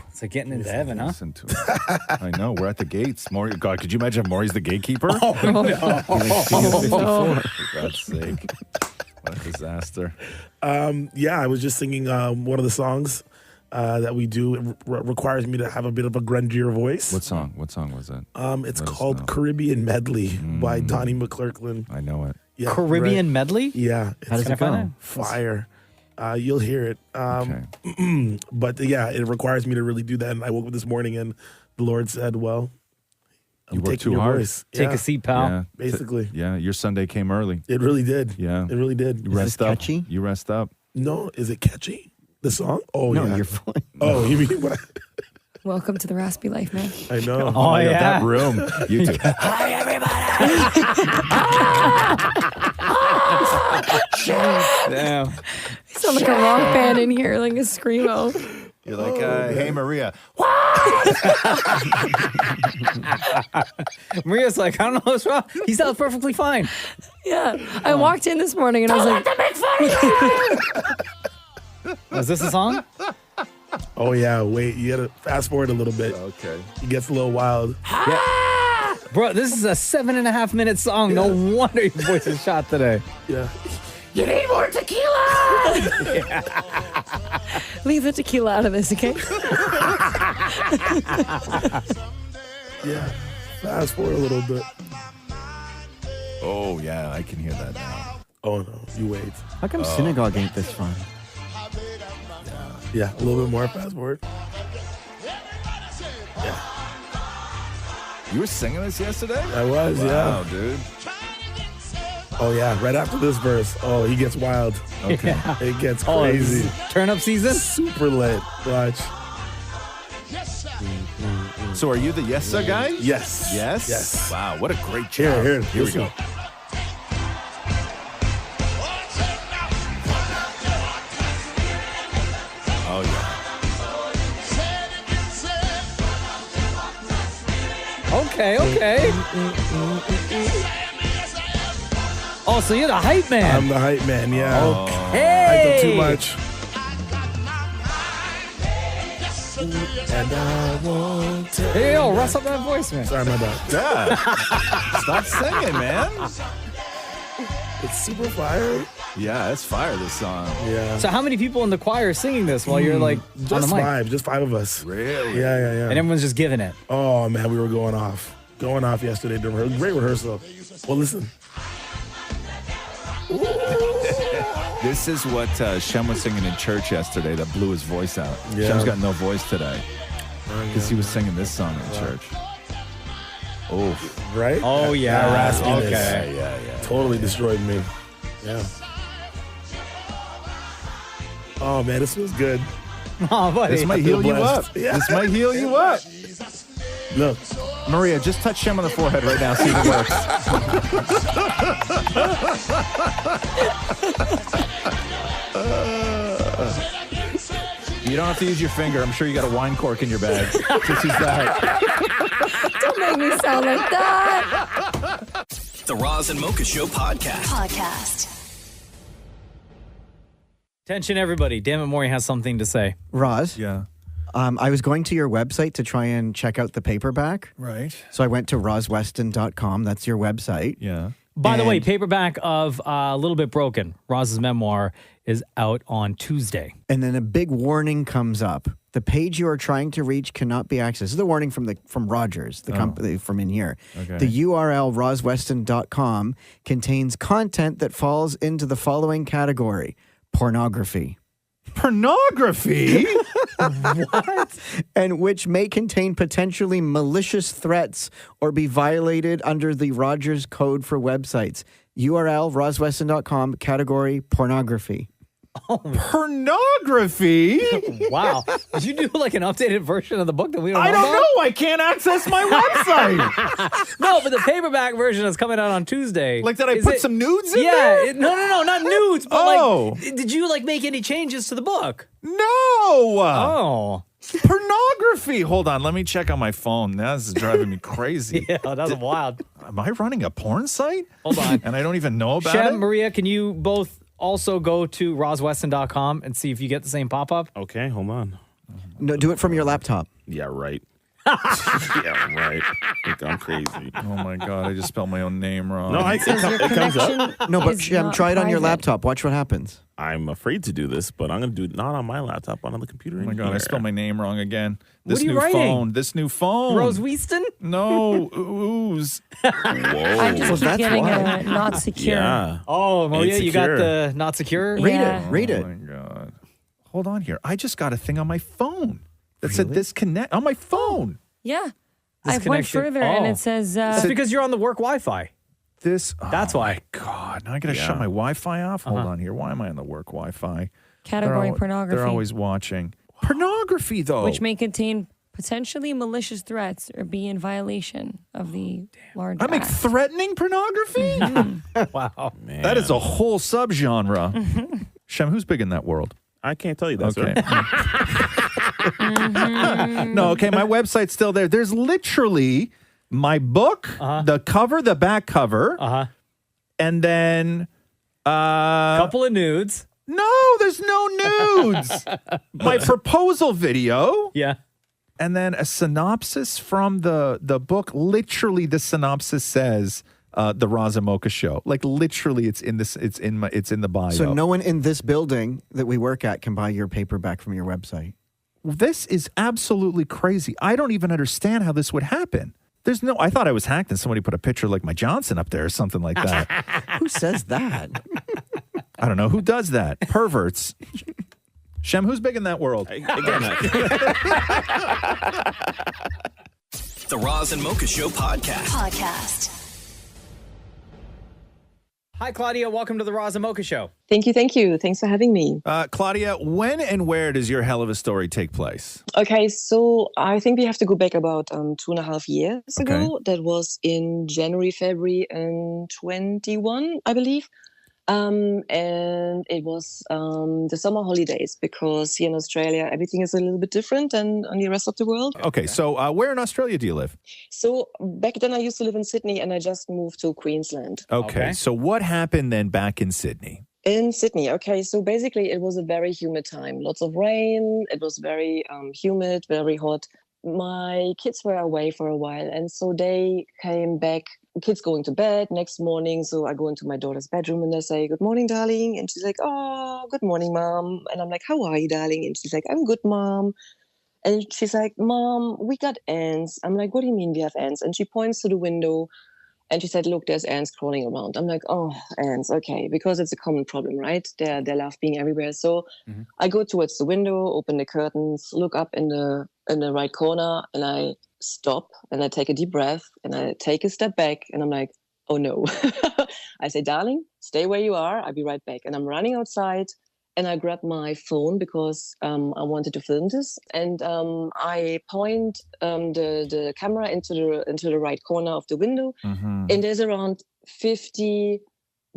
It's like getting into heaven, huh? Listen to it. I know. We're at the gates. Maury, God, could you imagine if Maury's the gatekeeper? Oh, no. For God's sake. What a disaster. Yeah, I was just singing one of the songs that we do. It requires me to have a bit of a grungier voice. What song? What song was that? It's called Caribbean Medley by Donnie McClurkin. I know it. Yeah, Caribbean Medley? Yeah. How does it go? Fire. You'll hear it. But yeah, it requires me to really do that. And I woke up this morning and the Lord said, well, I'm You worked taking too your hard. voice. Take Yeah. a seat, pal. Yeah. Basically. Yeah, your Sunday came early. It really did. Yeah. It really did. You rest up. You rest up. No, is it catchy? The song? Oh, No, yeah. you're fine. Oh, you mean what? Welcome to the raspy life, man. I know. Oh, yeah. That room. You too. Hi, Damn. You sound like a rock band in here, like a screamo. You're like, hey, Maria. Maria's like, I don't know what's wrong. He sounds perfectly fine. Yeah. I walked in this morning and I was like, Is this a song? Oh, yeah. Wait, you got to fast forward a little bit. Okay. It gets a little wild. Yeah. Bro, this is a 7.5 minute song. No wonder your voice is shot today. Yeah. you need more tequila. Leave the tequila out of this, okay? Yeah. Fast forward a little bit. Oh, yeah, I can hear that now. Oh, no. You wait. How come synagogue ain't this fun? Yeah, a little bit more. Fast forward. You were singing this yesterday? I was, wow, yeah. Dude. Oh, yeah. Right after this verse. Oh, he gets wild. Okay. Yeah. It gets Oh, crazy. turn up season? Super lit. Watch. So are you the yes sir guy? Yes. Yes? Yes. Wow, what a great job. Here we listen. go. Oh, yeah. Okay. Oh, so you're the hype man. I'm the hype man, yeah. Okay. Hyped up too much. And I want to. Hey, yo, rest up that voice, man. Sorry, my bad. Yeah. Stop singing, man. It's super fire. Yeah, it's fire, this song. Yeah. So how many people in the choir are singing this while you're like on Just the mic? just five of us. Really? Yeah. And everyone's just giving it. Oh, man, we were going off yesterday during great rehearsal. Well, listen. This is what Shem was singing in church yesterday that blew his voice out. Yeah. Shem's got no voice today because he was singing this song in church. Oh. Right? Oh, yeah. That raspiness. Okay. Yeah. Totally destroyed me. Yeah. Oh, man, this was good. Oh, buddy. This might heal you up. Yeah. This might heal you up. Look. Maria, just touch Shem on the forehead right now. See if it works. You don't have to use your finger. I'm sure you got a wine cork in your bag. Just use that. Don't make me sound like that. The Roz and Mocha Show podcast. Attention, everybody. Damn it, Maury has something to say. Roz? Yeah. I was going to your website to try and check out the paperback. Right. So I went to rozweston.com. That's your website. Yeah. By the way, paperback of A Little Bit Broken, Roz's memoir, is out on Tuesday. And then a big warning comes up. The page you are trying to reach cannot be accessed. This is the warning from Rogers, the company from in here. Okay. The URL rozweston.com contains content that falls into the following category: pornography. Pornography? What? And which may contain potentially malicious threats or be violated under the Rogers Code for Websites. URL, rozweston.com, category pornography. Oh, pornography? Wow. Did you do like an updated version of the book that we don't know I don't about? know. I can't access my website. No, but the paperback version is coming out on Tuesday. Like, did I put some nudes in yeah, there? No, not nudes. But Oh. like, did you like make any changes to the book? No. Oh. Pornography. Hold on. Let me check on my phone. This is driving me crazy. Yeah, that's wild. Am I running a porn site? Hold on. And I don't even know about Shem, it? Maria, can you both also go to rozweston.com and see if you get the same pop-up? Okay, hold on. No, do it from your laptop. Yeah, right. Yeah, right. I think I'm crazy. Oh my God, I just spelled my own name wrong. No, it comes up. No, but Shem, try it on your laptop. Watch what happens. I'm afraid to do this, but I'm going to do it not on my laptop, but on the computer. Oh my God, I spelled my name wrong again. What This are you new writing? phone. This new phone. Rose Weaston? No, ooze. Whoa. I just keep getting a not secure. Yeah. Oh, Maria, you got Insecure. the not secure? Read it. Oh my God. Hold on here. I just got a thing on my phone that said disconnect on my phone. Yeah. This I went connection- further and Oh. it says That's because you're on the work Wi-Fi. That's why. My God, now I got to shut my Wi-Fi off. Hold on here. Why am I on the work Wi-Fi? category They're pornography, always watching pornography, though. which may contain potentially malicious threats or be in violation of the large I make act. threatening pornography. Wow, Man. That is a whole subgenre. Shem, who's big in that world? I can't tell you that, Okay. sir. No, okay, my website's still there. There's literally my book, the cover, the back cover, and then couple of nudes. No, there's no nudes. My proposal video. Yeah. And then a synopsis from the book. Literally, the synopsis says the Roz and Mocha Show. Like literally, it's in the bio. So no one in this building that we work at can buy your paperback from your website. This is absolutely crazy. I don't even understand how this would happen. I thought I was hacked and somebody put a picture like my Johnson up there or something like that. Who says that? I don't know. Who does that? Perverts. Shem, who's big in that world? The Roz and Mocha Show podcast. Hi, Claudia. Welcome to the Roz and Mocha Show. Thank you. Thanks for having me. Claudia, when and where does your hell of a story take place? Okay, so I think we have to go back about 2.5 years ago. That was in January, February, and 21, I believe. And it was the summer holidays because here in Australia, everything is a little bit different than on the rest of the world. Okay, so where in Australia do you live? So back then I used to live in Sydney and I just moved to Queensland. Okay, so what happened then back in Sydney? In Sydney, okay, so basically it was a very humid time. Lots of rain, it was very humid, very hot. My kids were away for a while and so they came back. Kids going to bed next morning. So I go into my daughter's bedroom and I say, "Good morning, darling." And she's like, "Oh, good morning, Mom." And I'm like, "How are you, darling?" And she's like, "I'm good, Mom." And she's like, "Mom, we got ants." I'm like, "What do you mean we have ants?" And she points to the window and she said, "Look, there's ants crawling around." I'm like, "Oh, ants. Okay." Because it's a common problem, right? They love being everywhere. So I go towards the window, open the curtains, look up in the right corner and I stop and I take a deep breath and I take a step back and I'm like, "Oh no." I say, "Darling, stay where you are. I'll be right back." And I'm running outside and I grab my phone because I wanted to film this. And I point the camera into the right corner of the window. And there's around 50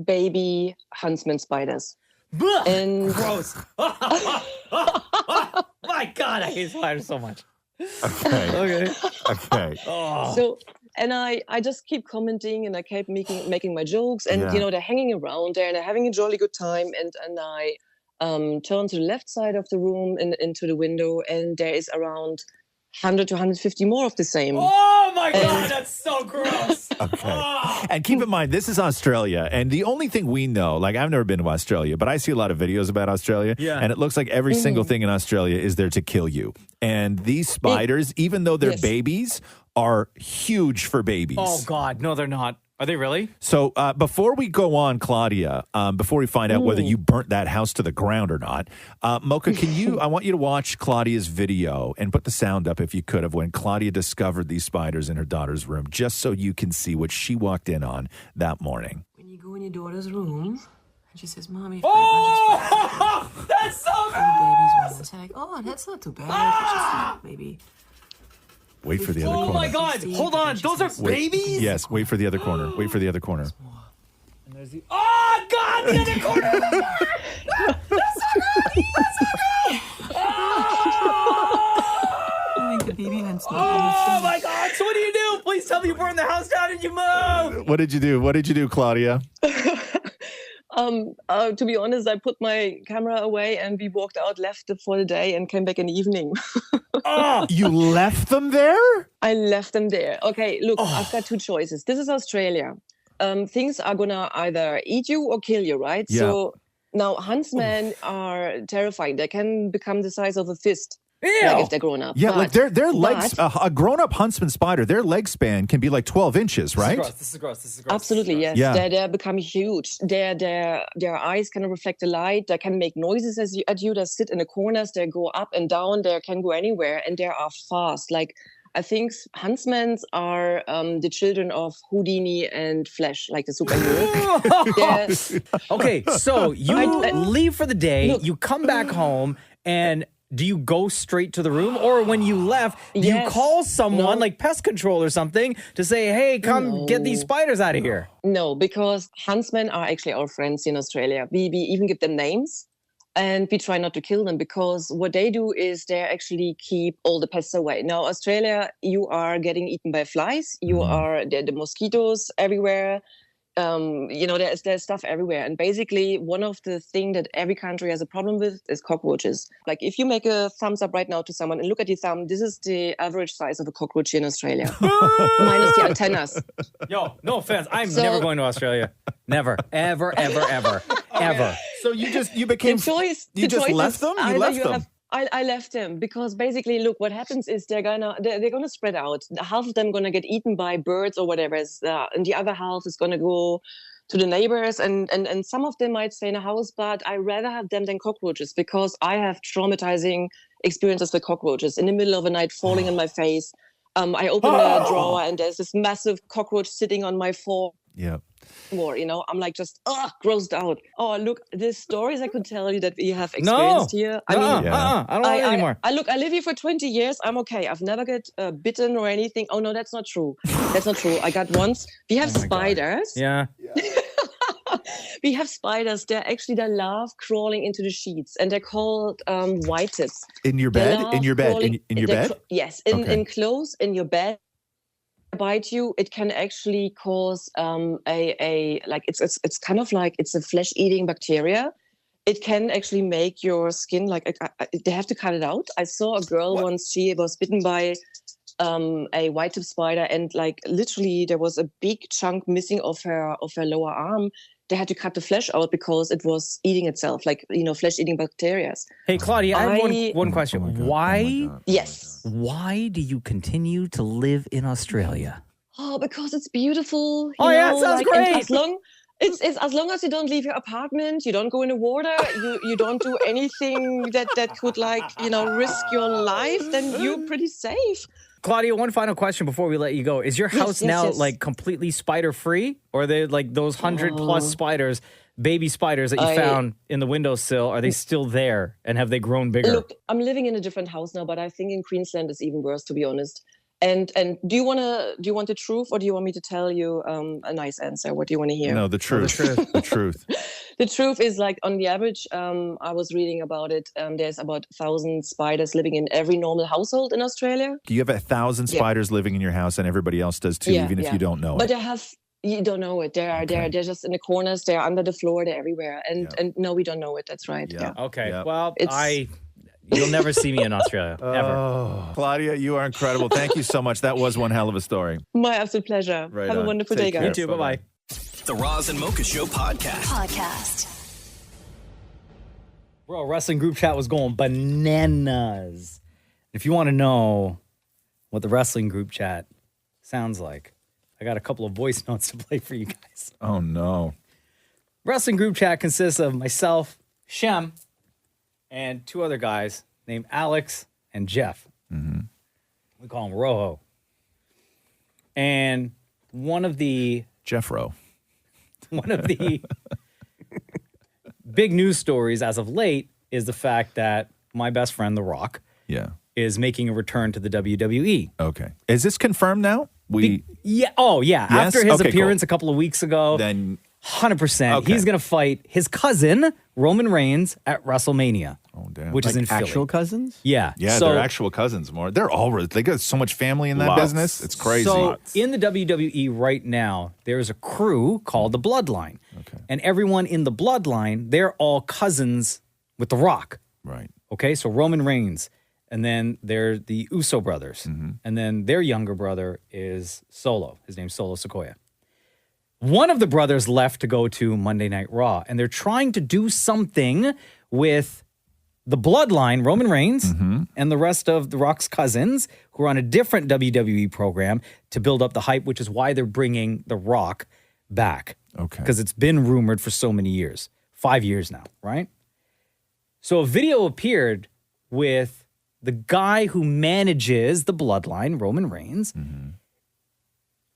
baby huntsman spiders. And gross. My God, I hate spiders so much. Okay. So, and I just keep commenting and I keep making my jokes and, they're hanging around there and they're having a jolly good time. And I turn to the left side of the room and into the window and there is around 100 to 150 more of the same. Oh my God, that's so gross. And keep in mind, this is Australia. And the only thing we know, like I've never been to Australia, but I see a lot of videos about Australia. Yeah. And it looks like every single thing in Australia is there to kill you. And these spiders, even though they're babies, are huge for babies. Oh God, no, they're not. Are they really? So before we go on, Claudia, before we find out whether you burnt that house to the ground or not, Mocha, I want you to watch Claudia's video and put the sound up if you could of when Claudia discovered these spiders in her daughter's room, just so you can see what she walked in on that morning. When you go in your daughter's room and she says, "Mommy, oh, that's so gross. Babies like, "Oh, that's not too bad. Maybe." Wait for the other corner. Oh my God! Hold on, those are babies. Yes, wait for the other corner. Wait for the other corner. And there's oh God, the other corner. That's so good. That's so good. I think the baby ants. Oh my God! So what do you do? Please tell me you burned the house down and you moved. What did you do? What did you do, Claudia? To be honest, I put my camera away and we walked out, left for the day and came back in the evening. You left them there? I left them there. Okay, look, I've got two choices. This is Australia. Things are gonna either eat you or kill you, right? Yeah. So now huntsmen are terrifying. They can become the size of a fist. Ew. Like if they're grown up. Yeah, but, like their legs, a grown-up huntsman spider, their leg span can be like 12 inches, right? This is gross. Absolutely, yes. Yeah. They become huge. Their eyes can reflect the light. They can make noises at you. They sit in the corners. They go up and down. They can go anywhere, and they are fast. Like I think huntsmen are the children of Houdini and Flash, like the superhero. Okay, so you leave for the day. You come back home and. Do you go straight to the room? Or when you left, do you call someone like pest control or something to say, "Hey, come get these spiders out of here"? No, because huntsmen are actually our friends in Australia. We even give them names and we try not to kill them because what they do is they actually keep all the pests away. Now, Australia, you are getting eaten by flies. You are the mosquitoes everywhere. There's stuff everywhere. And basically, one of the things that every country has a problem with is cockroaches. Like if you make a thumbs up right now to someone and look at your thumb, this is the average size of a cockroach in Australia. Minus the antennas. Yo, no offense. I'm never going to Australia. Never. Ever. Ever. So you became... The choice you just left them? You left them? I left them because basically, look, what happens is they're gonna spread out. Half of them gonna get eaten by birds or whatever, and the other half is gonna go to the neighbors, and some of them might stay in a house. But I rather have them than cockroaches because I have traumatizing experiences with cockroaches in the middle of the night falling in my face. I open a drawer and there's this massive cockroach sitting on my floor. Yeah. More, I'm like just grossed out. Oh, look, these stories I could tell you that we have experienced here. I mean, I don't want it anymore. I live here for 20 years. I'm okay. I've never get bitten or anything. Oh no, that's not true. That's not true. I got once. We have spiders. Yeah. We have spiders. They love crawling into the sheets, and they're called white tips. In your bed? In your bed? In your bed? Yes, in clothes, in your bed. Bite you, it can actually cause it's kind of like it's a flesh-eating bacteria. It can actually make your skin they have to cut it out. I saw a girl once. She was bitten by a white-tip spider, and literally there was a big chunk missing of her lower arm. They had to cut the flesh out because it was eating itself, flesh-eating bacteria. Hey, Claudia, I have one question. Why? Yes. Why do you continue to live in Australia? Oh, because it's beautiful. It sounds great. As long as you don't leave your apartment, you don't go in the water, you don't do anything that could risk your life, then you're pretty safe. Claudia, one final question before we let you go. Is your house now completely spider free, or are they those 100+ spiders, baby spiders that you found in the windowsill? Are they still there, and have they grown bigger? Look, I'm living in a different house now, but I think in Queensland it's even worse, to be honest. And do you want the truth, or do you want me to tell you a nice answer? What do you want to hear? No, the truth. The truth. The truth is, on the average, I was reading about it. There's about 1,000 spiders living in every normal household in Australia. You have 1,000 spiders living in your house, and everybody else does too, even if you don't know it. But you don't know it. They're just in the corners. They're under the floor. They're everywhere. And no, we don't know it. That's right. Yeah. Okay. Yeah. Well, you'll never see me in Australia, ever. Oh, Claudia, you are incredible. Thank you so much. That was one hell of a story. My absolute pleasure. Right Have on. a wonderful Take day, guys. care. You too. Bye-bye. The Roz and Mocha Show podcast. Bro, wrestling group chat was going bananas. If you want to know what the wrestling group chat sounds like, I got a couple of voice notes to play for you guys. Oh, no. Wrestling group chat consists of myself, Shem, and two other guys named Alex and Jeff. Mm-hmm. We call them Rojo. And one of the big news stories as of late is the fact that my best friend, The Rock, is making a return to the WWE. Okay. Is this confirmed now? Yes? After his appearance a couple of weeks ago, then 100%. He's going to fight his cousin, Roman Reigns, at WrestleMania. Oh, damn. Which is in Philly. Actual cousins? Yeah. Yeah, they're actual cousins more. They got so much family in that business. It's crazy. So in the WWE right now, there's a crew called the Bloodline. Okay. And everyone in the Bloodline, they're all cousins with The Rock. Right. Okay, so Roman Reigns. And then they're the Uso brothers. Mm-hmm. And then their younger brother is Solo. His name's Solo Sikoa. One of the brothers left to go to Monday Night Raw. And they're trying to do something with the Bloodline, Roman Reigns, and the rest of The Rock's cousins who are on a different WWE program to build up the hype, which is why they're bringing The Rock back. Okay. Because it's been rumored for so many years. 5 years now, right? So a video appeared with the guy who manages the Bloodline, Roman Reigns,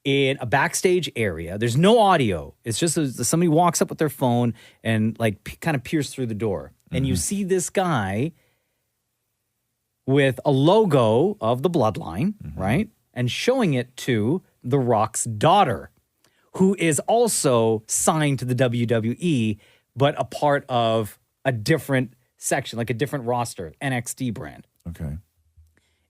in a backstage area. There's no audio. It's just somebody walks up with their phone and kind of peers through the door. And you see this guy with a logo of the Bloodline, right? And showing it to The Rock's daughter, who is also signed to the WWE, but a part of a different section, like a different roster, NXT brand. Okay.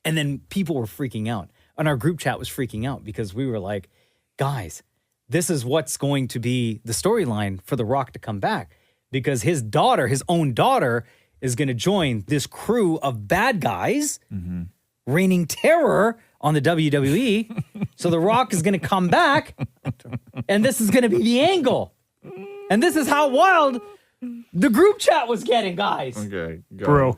And then people were freaking out. And our group chat was freaking out because we were like, guys, this is what's going to be the storyline for The Rock to come back. Because his daughter, his own daughter, is going to join this crew of bad guys reigning terror on the WWE. So The Rock is going to come back, and this is going to be the angle. And this is how wild the group chat was getting, guys. Okay. Bro,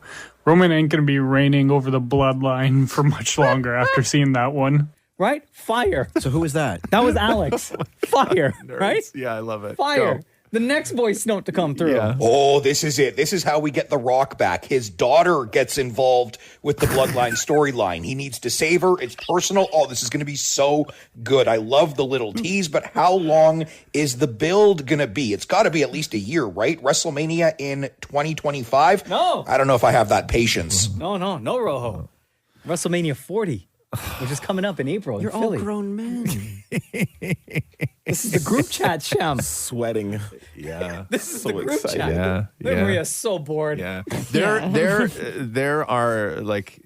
Roman ain't going to be reigning over the bloodline for much longer after seeing that one. Right? Fire. So who was that? That was Alex. Fire. Right? Yeah, I love it. Fire. Go. The next voice note to come through. Oh, this is it. This is how we get The Rock back. His daughter gets involved with the Bloodline storyline. He needs to save her. It's personal. Oh, this is going to be so good. I love the little tease, but how long is the build going to be? It's got to be at least a year, right? WrestleMania in 2025? No. I don't know if I have that patience. No, Rojo. WrestleMania 40, which is coming up in April. You're in Philly. all grown men. This is the group chat, Shem. Sweating. Yeah. This is So the group excited. chat. Yeah, yeah. Maria's so bored. Yeah. There are like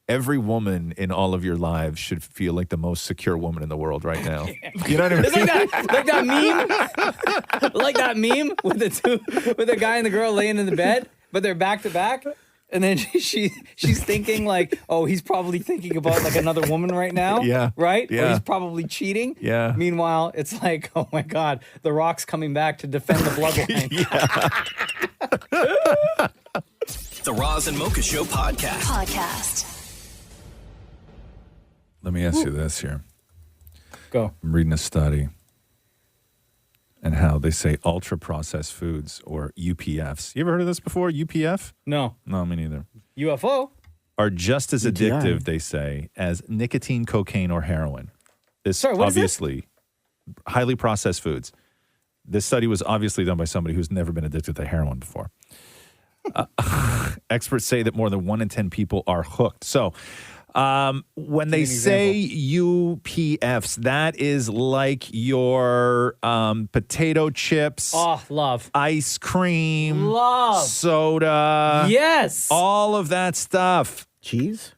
every woman in all of your lives should feel like the most secure woman in the world right now. You know what I mean? It's like that meme with the guy and the girl laying in the bed, but they're back to back. And then she's thinking like, oh, he's probably thinking about like another woman right now. Yeah. Right? Or Yeah. he's probably cheating. Yeah. Meanwhile, it's like, oh my God, The Rock's coming back to defend the bloodline. The Roz and Mocha Show podcast. Let me ask you this here. Go. I'm reading a study and how they say ultra processed foods or UPFs. You ever heard of this before? UPF? No. No, me neither. UFO? Are just as UTI. addictive, they say, as nicotine, cocaine, or heroin. This Sorry, what is obviously highly processed foods. This study was obviously done by somebody who's never been addicted to heroin before. Experts say that more than 1 in 10 people are hooked. So when they say UPFs, that is like your potato chips, love, ice cream, love, soda, yes, all of that stuff. Cheese?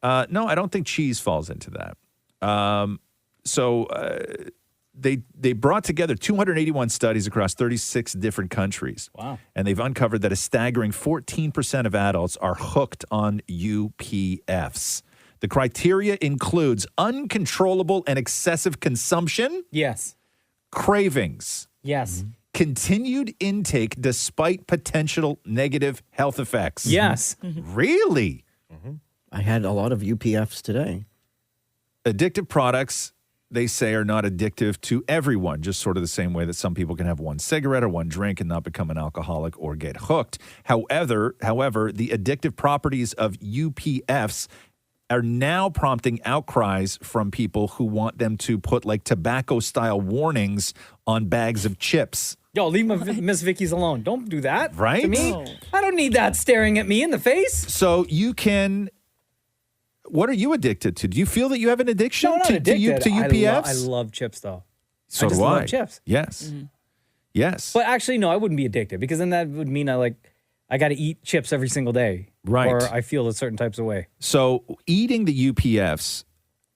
No, I don't think cheese falls into that. They brought together 281 studies across 36 different countries. Wow. And they've uncovered that a staggering 14% of adults are hooked on UPFs. The criteria includes uncontrollable and excessive consumption. Yes. Cravings. Yes. Continued intake despite potential negative health effects. Yes. Really? I had a lot of UPFs today. Addictive products, they say, are not addictive to everyone, just sort of the same way that some people can have one cigarette or one drink and not become an alcoholic or get hooked. However, the addictive properties of UPFs are now prompting outcries from people who want them to put like tobacco-style warnings on bags of chips. Yo, leave Miss Vicky's alone. Don't do that. Right? To me. I don't need that staring at me in the face. So you can... What are you addicted to? Do you feel that you have an addiction No, not to addicted. UPFs? I love chips, though. So I just do I. love chips. Yes. Yes. But actually, no, I wouldn't be addicted because then that would mean I got to eat chips every single day. Right. Or I feel a certain types of way. So eating the UPFs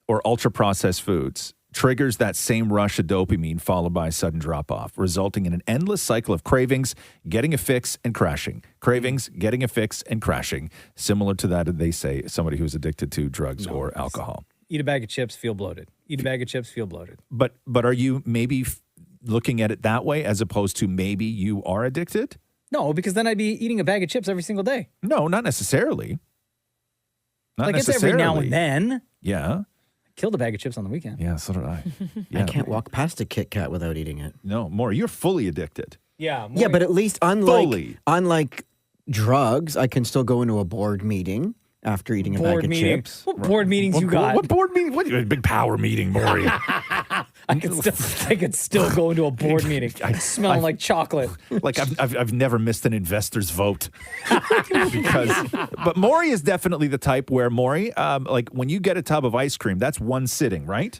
or ultra-processed foods triggers that same rush of dopamine followed by a sudden drop-off, resulting in an endless cycle of cravings, getting a fix, and crashing. Cravings, getting a fix, and crashing. Similar to that, they say, somebody who's addicted to drugs or alcohol. Eat a bag of chips, feel bloated. Eat a bag of chips, feel bloated. But are you maybe looking at it that way as opposed to maybe you are addicted? No, because then I'd be eating a bag of chips every single day. No, not necessarily. Not It's necessarily. every now and then. Yeah. Killed a bag of chips on the weekend. Yeah, so did I. I can't walk past a Kit Kat without eating it. No, more. You're fully addicted. Yeah. Yeah, but at least unlike Fully. drugs, I can still go into a board meeting after eating a bag of chips. What board meetings you got? What board meeting? What a big power meeting, Maury. I could still go into a board meeting smelling like chocolate. Like I've never missed an investor's vote but Maury is definitely the type where Maury, like when you get a tub of ice cream, that's one sitting, right?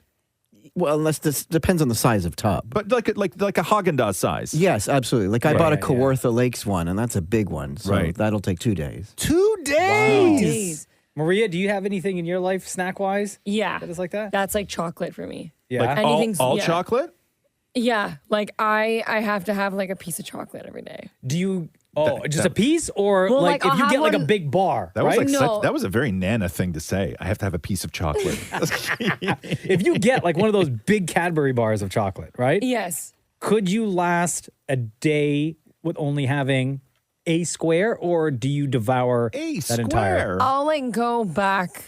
Well, unless this depends on the size of tub. But like a Haagen-Dazs size. Yes, absolutely. Like I Right. bought a Yeah, Kawartha Lakes one, and that's a big one. So Right. that'll take 2 days. 2 days. Maria, do you have anything in your life snack-wise? Yeah. That is like that? That's like chocolate for me. Yeah. Like Anything's- all yeah. chocolate? Yeah. Like I have to have like a piece of chocolate every day. Do you... Oh, just a piece? Or Well, like like, if you I'll get have like a one- big bar, That was right? like that was a very Nana thing to say. I have to have a piece of chocolate. If you get like one of those big Cadbury bars of chocolate, right? Yes. Could you last a day with only having a square, or do you devour that entire? I'll like go back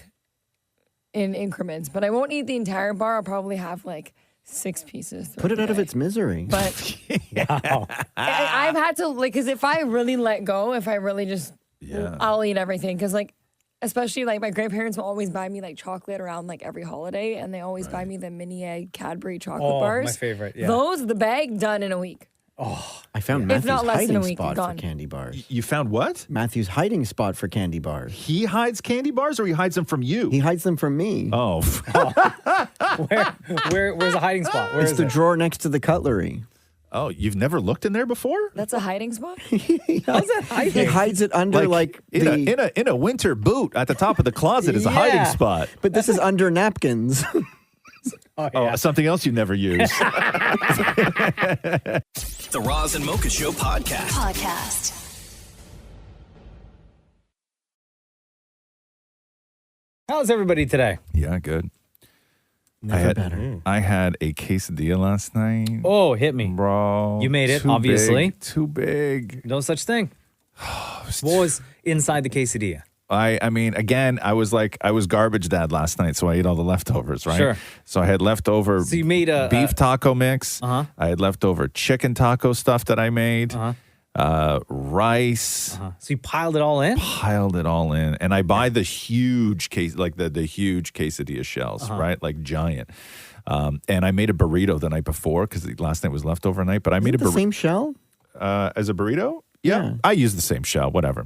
in increments, but I won't eat the entire bar. I'll probably have like 6 pieces. Put it out of its misery. But wow. I've had to like, because if I really let go, if I really just, I'll eat everything. Because like, especially like my grandparents will always buy me like chocolate around like every holiday, and they always buy me the mini egg Cadbury chocolate bars. My favorite. Yeah. Those, the bag done in a week. Oh, I found If Matthew's not less than a hiding week, spot gone. for candy bars. You found what? Matthew's hiding spot for candy bars. He hides candy bars, or he hides them from you? He hides them from me. Oh. Where's the hiding spot? Where It's is the it? drawer next to the cutlery. Oh, you've never looked in there before? That's a hiding spot? How's that hiding? He hides it under in a winter boot at the top of the closet is a hiding spot. But this is under napkins. Oh, something else you never use. The Roz and Mocha Show podcast. How's everybody today? Yeah, good. Never better. I had a quesadilla last night. Oh, hit me. Bro. You made it, too obviously. big, too big. No such thing. What was inside the quesadilla? I mean, again, I was garbage dad last night, so I ate all the leftovers, right? Sure. So I had leftover So you made a beef taco mix. Uh-huh. I had leftover chicken taco stuff that I made. Rice. So you piled it all in? Piled it all in. And I buy the huge case, like the huge quesadilla shells, right? Like giant. And I made a burrito the night before because last night was leftover night. But I made the same shell? As a burrito? Yeah. I use the same shell, whatever.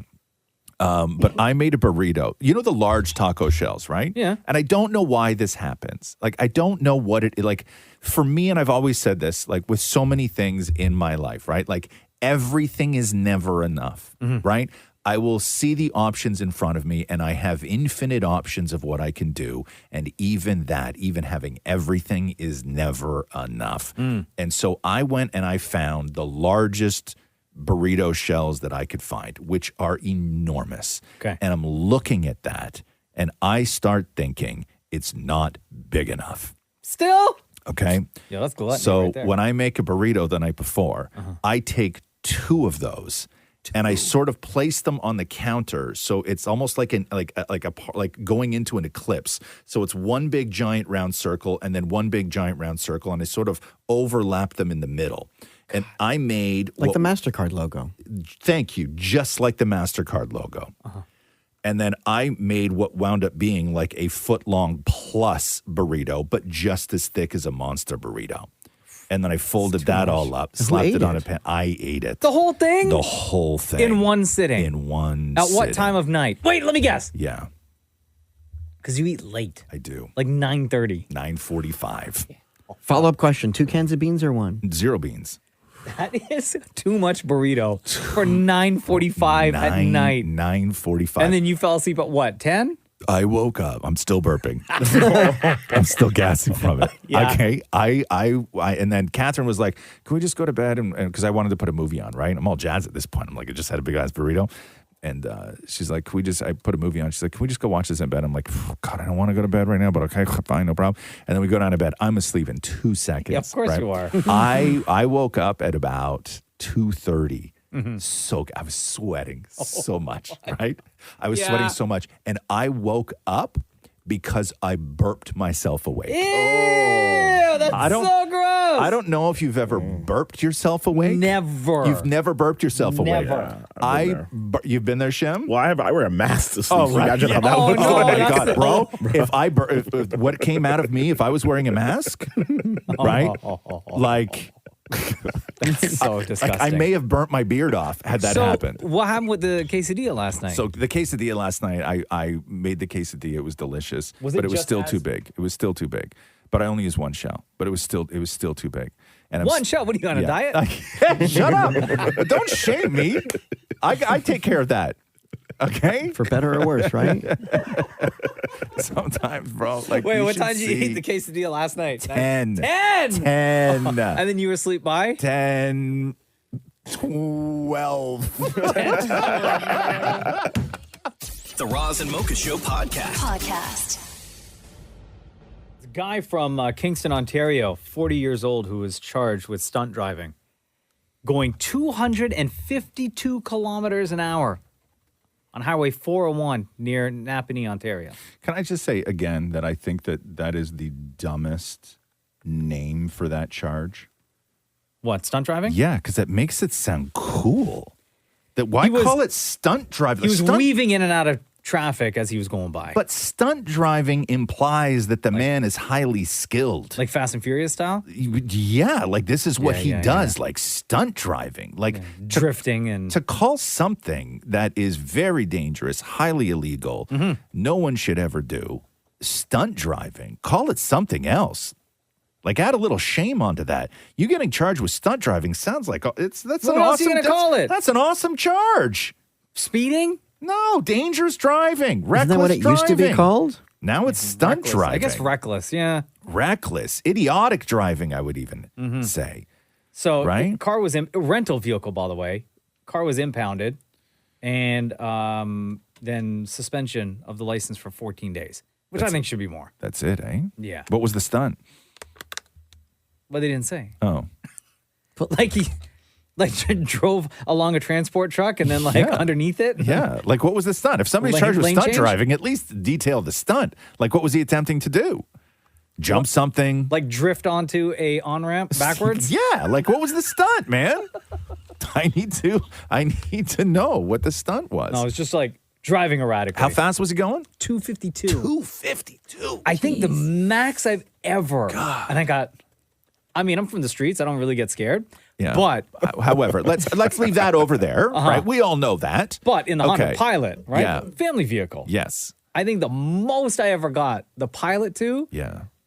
But I made a burrito. You know the large taco shells, right? Yeah. And I don't know why this happens. Like, I don't know what it, like, for me, and I've always said this, like, with so many things in my life, right? Like, everything is never enough, right? I will see the options in front of me, and I have infinite options of what I can do. And even that, even having everything is never enough. And so I went and I found the largest burrito shells that I could find, which are enormous. Okay. And I'm looking at that, and I start thinking it's not big enough. Still? Okay. Yeah, that's gluttony So right there. when I make a burrito the night before, I take 2 of those. And I sort of place them on the counter, so it's almost like like going into an eclipse. So it's one big giant round circle, and then one big giant round circle, and I sort of overlap them in the middle. And I made Like the MasterCard logo. Thank you, just like the MasterCard logo. And then I made what wound up being like a foot-long plus burrito, but just as thick as a monster burrito. And then I folded that all up, slapped it on a pan. I ate it. The whole thing? The whole thing. In one sitting? In one At what sitting. time of night? Wait, let me guess. Yeah. Because you eat late. I do. Like 9:30. 9:45. Follow-up question. 2 cans of beans or 1? 0 beans. That is too much burrito for 9:45 at night. 9:45. And then you fell asleep at what, 10? I woke up. I'm still burping. I'm still gassing from it. Yeah. Okay. And then Catherine was like, "Can we just go to bed?" And because I wanted to put a movie on, right? I'm all jazzed at this point. I'm like, I just had a big ass burrito. And she's like, "Can we just?" I put a movie on. She's like, "Can we just go watch this in bed?" I'm like, "God, I don't want to go to bed right now, but okay, fine, no problem." And then we go down to bed. I'm asleep in 2 seconds. Yeah, of course right? you are. I woke up at about 2:30. I was sweating so much, right? I was sweating so much. And I woke up because I burped myself awake. Ew, that's so gross. I don't know if you've ever burped yourself awake. Never. You've never burped yourself awake. Never. You've been there, Shem? Well, I wear a mask to sleep. Oh, So right. imagine how Yeah. that would Oh, go. my God, bro. If what came out of me, if I was wearing a mask, right? Like... That's so disgusting. I may have burnt my beard off had that happened. What happened with the quesadilla last night? So the quesadilla last night, I made the quesadilla. It was delicious, Was but it it was just still as- too big. It was still too big. But I only used 1 shell. But it was still too big. And One shot? What are you on a diet? Shut up! Don't shame me. I take care of that. Okay, for better or worse, right? Sometimes, bro. Like, Wait, you what should time did you see eat the quesadilla last night? 10. 10. 10. And then you were asleep by 10. 12. The Roz and Mocha Show podcast. A guy from Kingston, Ontario, 40 years old, who was charged with stunt driving. going 252 kilometers an hour on Highway 401 near Napanee, Ontario. Can I just say again that I think that is the dumbest name for that charge? What, stunt driving? Yeah, because that makes it sound cool. Why call it stunt driving? He was weaving in and out of traffic as he was going by. But stunt driving implies that the man is highly skilled. Like Fast and Furious style? Yeah, like this is what he does, yeah. like stunt driving. Like drifting and... To call something that is very dangerous, highly illegal, no one should ever do, stunt driving, call it something else. Like add a little shame onto that. You getting charged with stunt driving sounds like What else are you gonna call it? That's an awesome charge. Speeding? No, dangerous driving, reckless Isn't that what it used to be driving. called? Now it's stunt Reckless. driving. I guess reckless, yeah. Reckless, idiotic driving, I would even say. So Right? the car was in rental vehicle, by the way. Car was impounded, and then suspension of the license for 14 days, which I think should be more. That's it, eh? Yeah. What was the stunt? But they didn't say. Oh. But like he drove along a transport truck and then underneath it. Yeah. Like what was the stunt? If somebody's charged with lane stunt change? driving, at least detail the stunt. Like what was he attempting to do? Jump something? Like drift onto a on-ramp backwards? Yeah. Like what was the stunt, man? I need to know what the stunt was. No, it's just like driving erratically. How fast was he going? 252. 252. I think the max I've ever. And I'm from the streets. I don't really get scared. Yeah. But however, let's leave that over there, right? We all know that. But in the Honda Pilot, right? Yeah. Family vehicle. Yes. I think the most I ever got the Pilot to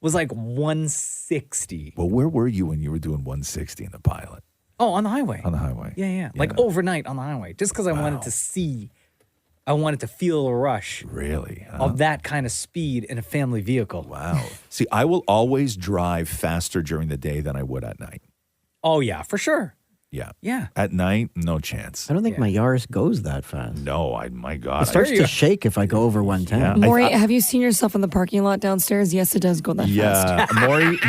was like 160. Well, where were you when you were doing 160 in the Pilot? Oh, on the highway. On the highway. Yeah. Like overnight on the highway. Just because I wanted to see, I wanted to feel a rush. Really? Of that kind of speed in a family vehicle. Wow. See, I will always drive faster during the day than I would at night. Oh, yeah, for sure. Yeah. Yeah. At night, no chance. I don't think my Yaris goes that fast. No, my God. It starts to shake if I go over 110. Yeah. Maury, have you seen yourself in the parking lot downstairs? Yes, it does go that fast. Yeah.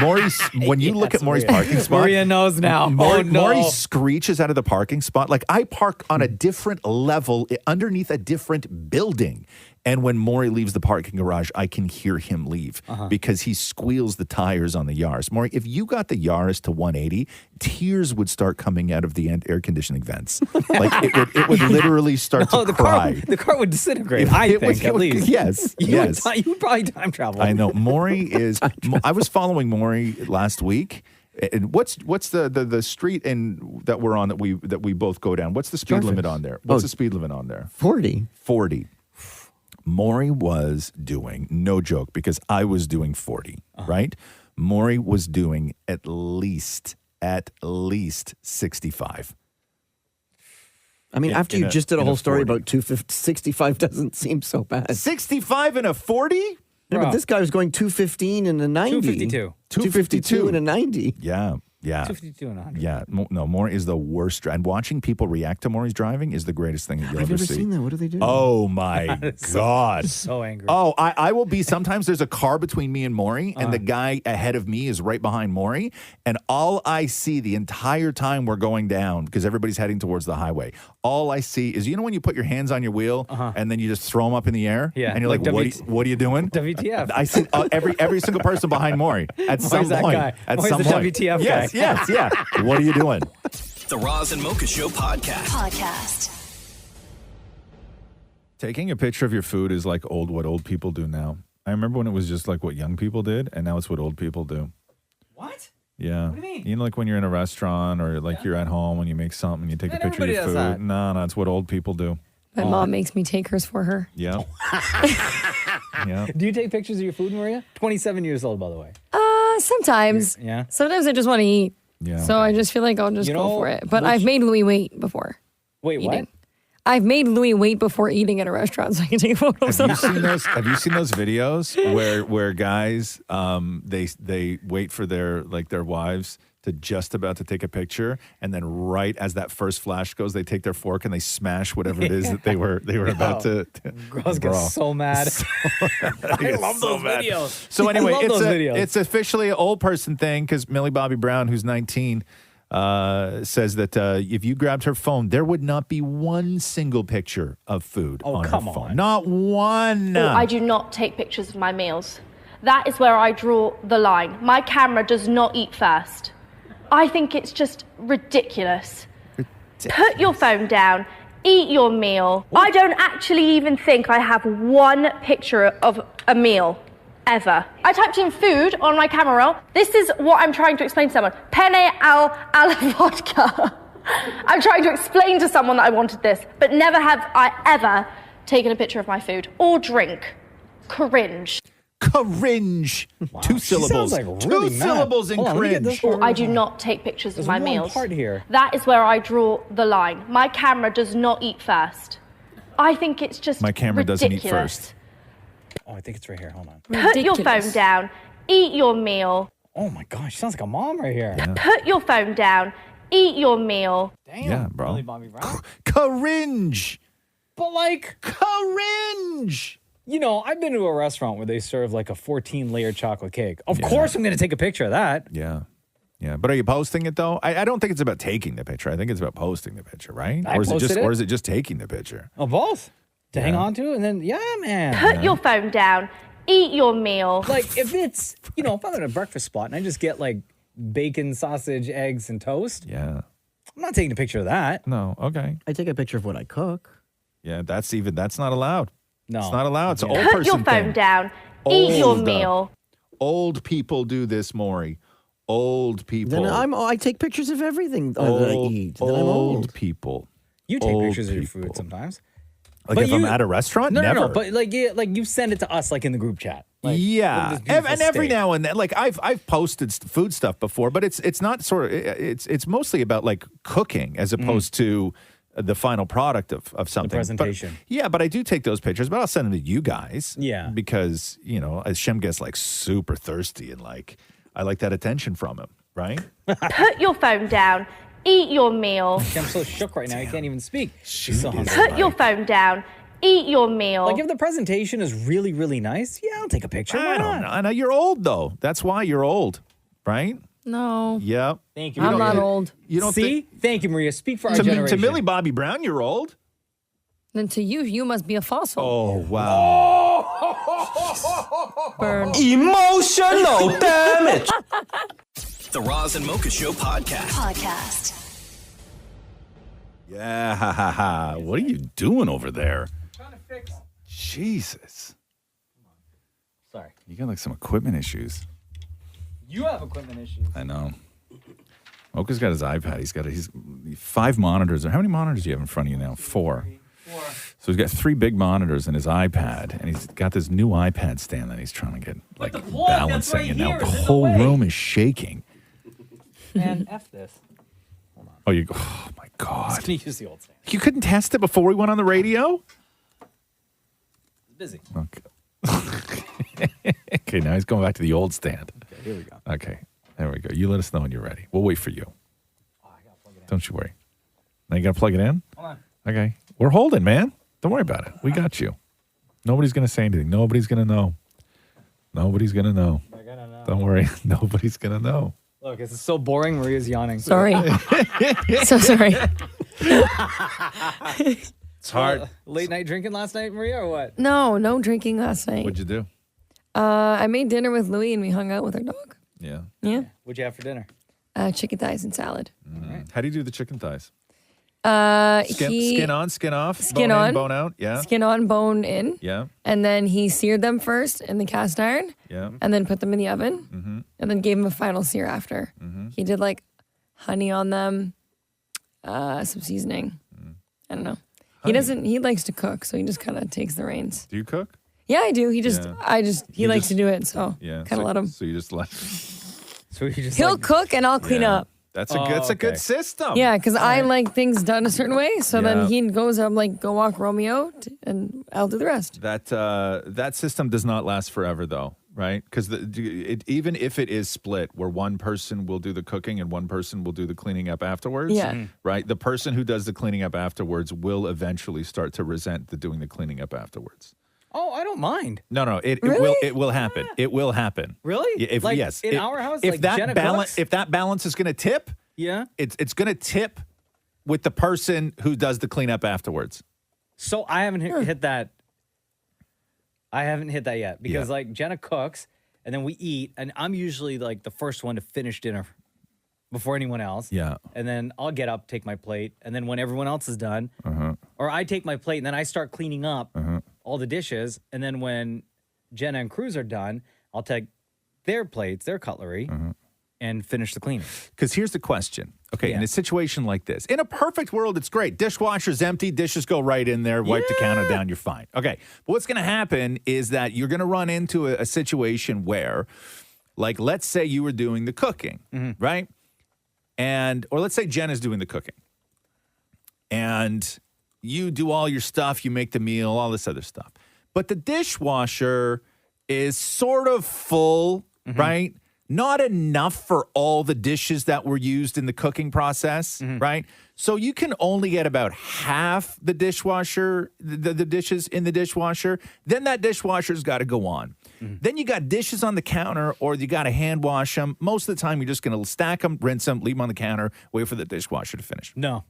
Maury, when you look at Maury's parking spot. Maria knows now. Maury screeches out of the parking spot. Like I park on a different level underneath a different building. And when Maury leaves the parking garage, I can hear him leave because he squeals the tires on the Yaris. Maury, if you got the Yaris to 180, tears would start coming out of the air conditioning vents. Like it would literally start to cry. The car would disintegrate, I think, at least. Yes, You would probably time travel. I know. Maury is... I was following Maury last week. And what's the street that we're on that we both go down? What's the speed limit on there? What's the speed limit on there? 40. 40. Maury was doing, no joke, because I was doing 40, right? Maury was doing at least 65. I mean, after you just did a whole story about 65 doesn't seem so bad. 65 and a 40? Yeah, but this guy was going 215 and a 90. 252. 252 and a 90. Yeah. 252 and 100. Yeah. No, Maury is the worst. And watching people react to Maury's driving is the greatest thing that you'll I've ever never see. seen that. What do they do? Oh, my God. So angry. Oh, I will be. Sometimes there's a car between me and Maury, and the guy ahead of me is right behind Maury. And all I see the entire time we're going down, because everybody's heading towards the highway, all I see is, when you put your hands on your wheel and then you just throw them up in the air? Yeah. And you're like, what are you doing? WTF. I see every single person behind Maury at some that point. guy. At Maury's some the point. WTF Yes, guy. yes, yeah. What are you doing? The Roz and Mocha Show podcast. Taking a picture of your food is like what old people do now. I remember when it was just like what young people did, and now it's what old people do. What? Yeah. What do you mean? You know, like when you're in a restaurant or like you're at home when you make something and you take a picture of everybody your does food. that. No, it's what old people do. My mom makes me take hers for her. Yeah. Yeah. Do you take pictures of your food, Maria? 27 years old, by the way. Sometimes. Yeah. Sometimes I just want to eat. Yeah. So I just feel like I'll just go for it. But I've made Louis wait before. Wait, eating. what? I've made Louis wait before eating at a restaurant so I can take photos of him. Have you seen those videos where guys they wait for their wives to just about to take a picture, and then right as that first flash goes, they take their fork and they smash whatever it is that they were about to. Girls get so mad. I love those videos. So anyway, I love those videos. it's officially an old person thing because Millie Bobby Brown, who's 19, says that if you grabbed her phone, there would not be one single picture of food on her phone. Not one. I do not take pictures of my meals. That is where I draw the line. My camera does not eat first. I think it's just ridiculous. Put your phone down. Eat your meal. I don't actually even think I have one picture of a meal. Ever. I typed in food on my camera roll. This is what I'm trying to explain to someone. Penne alla vodka. I'm trying to explain to someone that I wanted this, but never have I ever taken a picture of my food or drink. Cringe. Cringe. Wow. 2 syllables. Like really 2 syllables in cringe. I do not take pictures of my meals. Part here. That is where I draw the line. My camera does not eat first. I think it's just My camera doesn't eat first. Oh, I think it's right here. Hold on. Put your phone down. Eat your meal. Oh my gosh, sounds like a mom right here. Put your phone down. Eat your meal. Damn. Yeah, bro. Really, Bobby Brown? Cringe. But like, cringe. You know, I've been to a restaurant where they serve like a 14-layer chocolate cake. Of course I'm going to take a picture of that. Yeah. Yeah. But are you posting it, though? I don't think it's about taking the picture. I think it's about posting the picture, right? I Or is posted it. Or is it just taking the picture? Oh, both. To hang on to, and then, man. Put your phone down. Eat your meal. Like, if it's, if I'm at a breakfast spot and I just get like bacon, sausage, eggs, and toast. Yeah. I'm not taking a picture of that. No. Okay. I take a picture of what I cook. Yeah. That's not allowed. No. It's not allowed. It's an old Put person your phone thing. down. Eat your meal. Old people do this, Maury. Old people. Then I take pictures of everything that I eat. Then I'm Old people. You take Old pictures of your people. food sometimes. Like But if I'm at a restaurant? No, Never. no, but like you send it to us like in the group chat. Like, Yeah, look at this beautiful and every steak. now and then, like I've posted food stuff before, but it's not sort of it's mostly about like cooking as opposed to the final product of something. presentation. But I do take those pictures, but I'll send them to you guys. Yeah, because as Shem gets like super thirsty and like I like that attention from him, right? Put your phone down. Eat your meal. I'm so shook right now. I can't even speak. She's so hungry. Put your phone down. Eat your meal. Like if the presentation is really, really nice, I'll take a picture. I don't know. I know you're old though. That's why you're old, right? No. Yep. Thank you. I'm not old. You don't see? Thank you, Maria. Speak for our to generation. Millie Bobby Brown, you're old. Then to you must be a fossil. Oh wow. Burn. Emotional damage. The Roz and Mocha Show podcast. Yeah. What are you doing over there? Trying to fix. Jesus. Sorry. You got like some equipment issues. You have equipment issues. I know. Mocha's got his iPad. He's 5 monitors. How many monitors do you have in front of you now? 4. So he's got 3 big monitors and his iPad, and he's got this new iPad stand that he's trying to get like balancing, right and now here. the There's no whole way. room is shaking. Man, F this. Oh my God. Can you use the old stand? You couldn't test it before we went on the radio? Busy. Okay. Okay, now he's going back to the old stand. Okay, here we go. Okay, there we go. You let us know when you're ready. We'll wait for you. Don't you worry. Now you got to plug it in? Hold on. Okay. We're holding, man. Don't worry about it. We got you. Nobody's going to say anything. Nobody's going to know. Nobody's going to know. They're gonna know. Don't worry. Nobody's going to know. Look, this is so boring. Maria's yawning. Sorry. So sorry. It's hard. Late night drinking last night, Maria, or what? No drinking last night. What'd you do? I made dinner with Louie and we hung out with our dog. Yeah. Yeah. What'd you have for dinner? Chicken thighs and salad. How do you do the chicken thighs? Skin on, skin off, Skin bone on. in, bone out. Yeah. Skin on, bone in. Yeah. And then he seared them first in the cast iron. Yeah. And then put them in the oven. Mm-hmm. And then gave him a final sear after. Mm-hmm. He did like honey on them, some seasoning. I don't know. He likes to cook, so he just kind of takes the reins. Do you cook? Yeah, I do. He You likes just- to do it, so Yeah. kind of let him. So you just like. So you just He'll cook and I'll clean up. That's a good system. Yeah, because I like things done a certain way. So Yeah. then he goes, I'm like, go walk Romeo, and I'll do the rest. That system does not last forever, though, right? Because even if it is split, where one person will do the cooking and one person will do the cleaning up afterwards, Yeah. right? The person who does the cleaning up afterwards will eventually start to resent the doing the cleaning up afterwards. Oh, I don't mind. No, it will happen. It will happen. Really? Yeah, Like, yes, in our house, if like that Jenna balance cooks? if that balance is going to tip, Yeah. It's going to tip with the person who does the cleanup afterwards. So I haven't hit that. I haven't hit that yet because like Jenna cooks and then we eat and I'm usually like the first one to finish dinner before anyone else. Yeah. And then I'll get up, take my plate. And then when everyone else is done, or I take my plate and then I start cleaning up all the dishes. And then when Jenna and Cruz are done, I'll take their plates, their cutlery, and finish the cleaning. Because here's the question. Okay, in a situation like this, in a perfect world, it's great. Dishwasher's empty, dishes go right in there, wipe the counter down, you're fine. Okay, but what's going to happen is that you're going to run into a situation where, like, let's say you were doing the cooking, right? Or let's say Jen is doing the cooking. And you do all your stuff, you make the meal, all this other stuff. But the dishwasher is sort of full, right? Not enough for all the dishes that were used in the cooking process, right? So you can only get about half the dishwasher, the dishes in the dishwasher. Then that dishwasher's got to go on. Then you got dishes on the counter or you got to hand wash them. Most of the time, you're just going to stack them, rinse them, leave them on the counter, wait for the dishwasher to finish. No.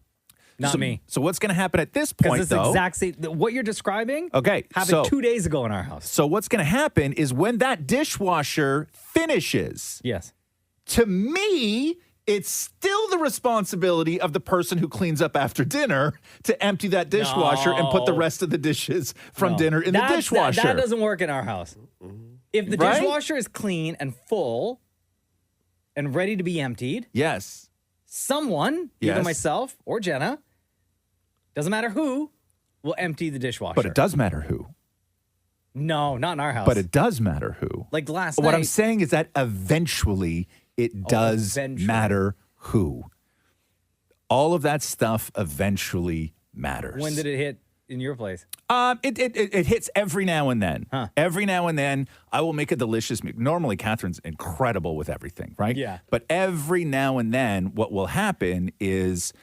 Not me. So what's going to happen at this point, Because though? exact same, what you're describing happened so 2 days ago in our house. So what's going to happen is when that dishwasher finishes, to me, it's still the responsibility of the person who cleans up after dinner to empty that dishwasher and put the rest of the dishes from dinner in the dishwasher. That doesn't work in our house. If the dishwasher is clean and full and ready to be emptied, someone, either myself or Jenna, doesn't matter who, will empty the dishwasher. But it does matter who. No, not in our house. But it does matter who. Like last night. What I'm saying is that eventually it does matter who. All of that stuff eventually matters. When did it hit in your place? It hits every now and then. Every now and then, I will make a delicious meal. Normally, Catherine's incredible with everything, right? Yeah. But every now and then, what will happen is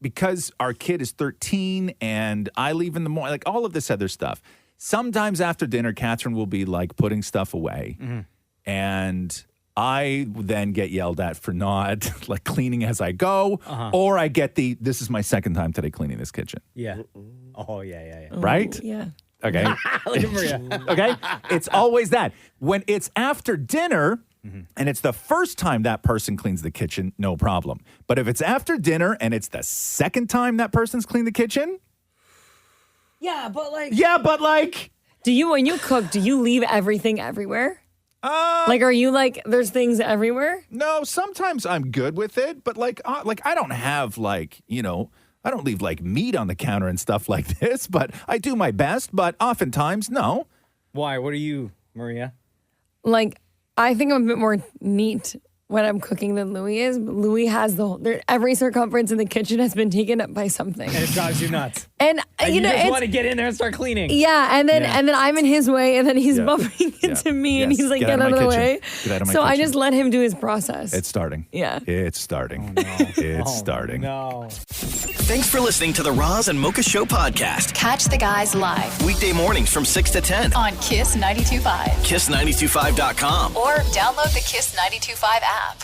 because our kid is 13 and I leave in the morning, like all of this other stuff. Sometimes after dinner, Catherine will be like putting stuff away. And I then get yelled at for not like cleaning as I go, or I get this is my second time today cleaning this kitchen. Yeah. Oh, yeah. Right? Yeah. Okay. Look at Maria. Okay. It's always that. When it's after dinner and it's the first time that person cleans the kitchen, no problem. But if it's after dinner and it's the second time that person's cleaned the kitchen. Yeah, but like. Do you, when you cook, do you leave everything everywhere? Like, are you like, there's things everywhere? No, sometimes I'm good with it, but like I don't have like, I don't leave like meat on the counter and stuff like this, but I do my best, but oftentimes, no. Why? What are you, Maria? Like, I think I'm a bit more neat when I'm cooking than Louis is. But Louis has every circumference in the kitchen has been taken up by something. And it drives you nuts. And you just want to get in there and start cleaning. Yeah, and then I'm in his way, and then he's bumping into me, and he's like, get out of the way. Get out of my so kitchen. I just let him do his process. It's starting. Yeah. It's starting. Oh, no. It's starting. No. Thanks for listening to the Roz and Mocha Show podcast. Catch the guys live Weekday mornings from 6 to 10 on Kiss 92.5. KISS925.com. Or download the Kiss 92.5 app.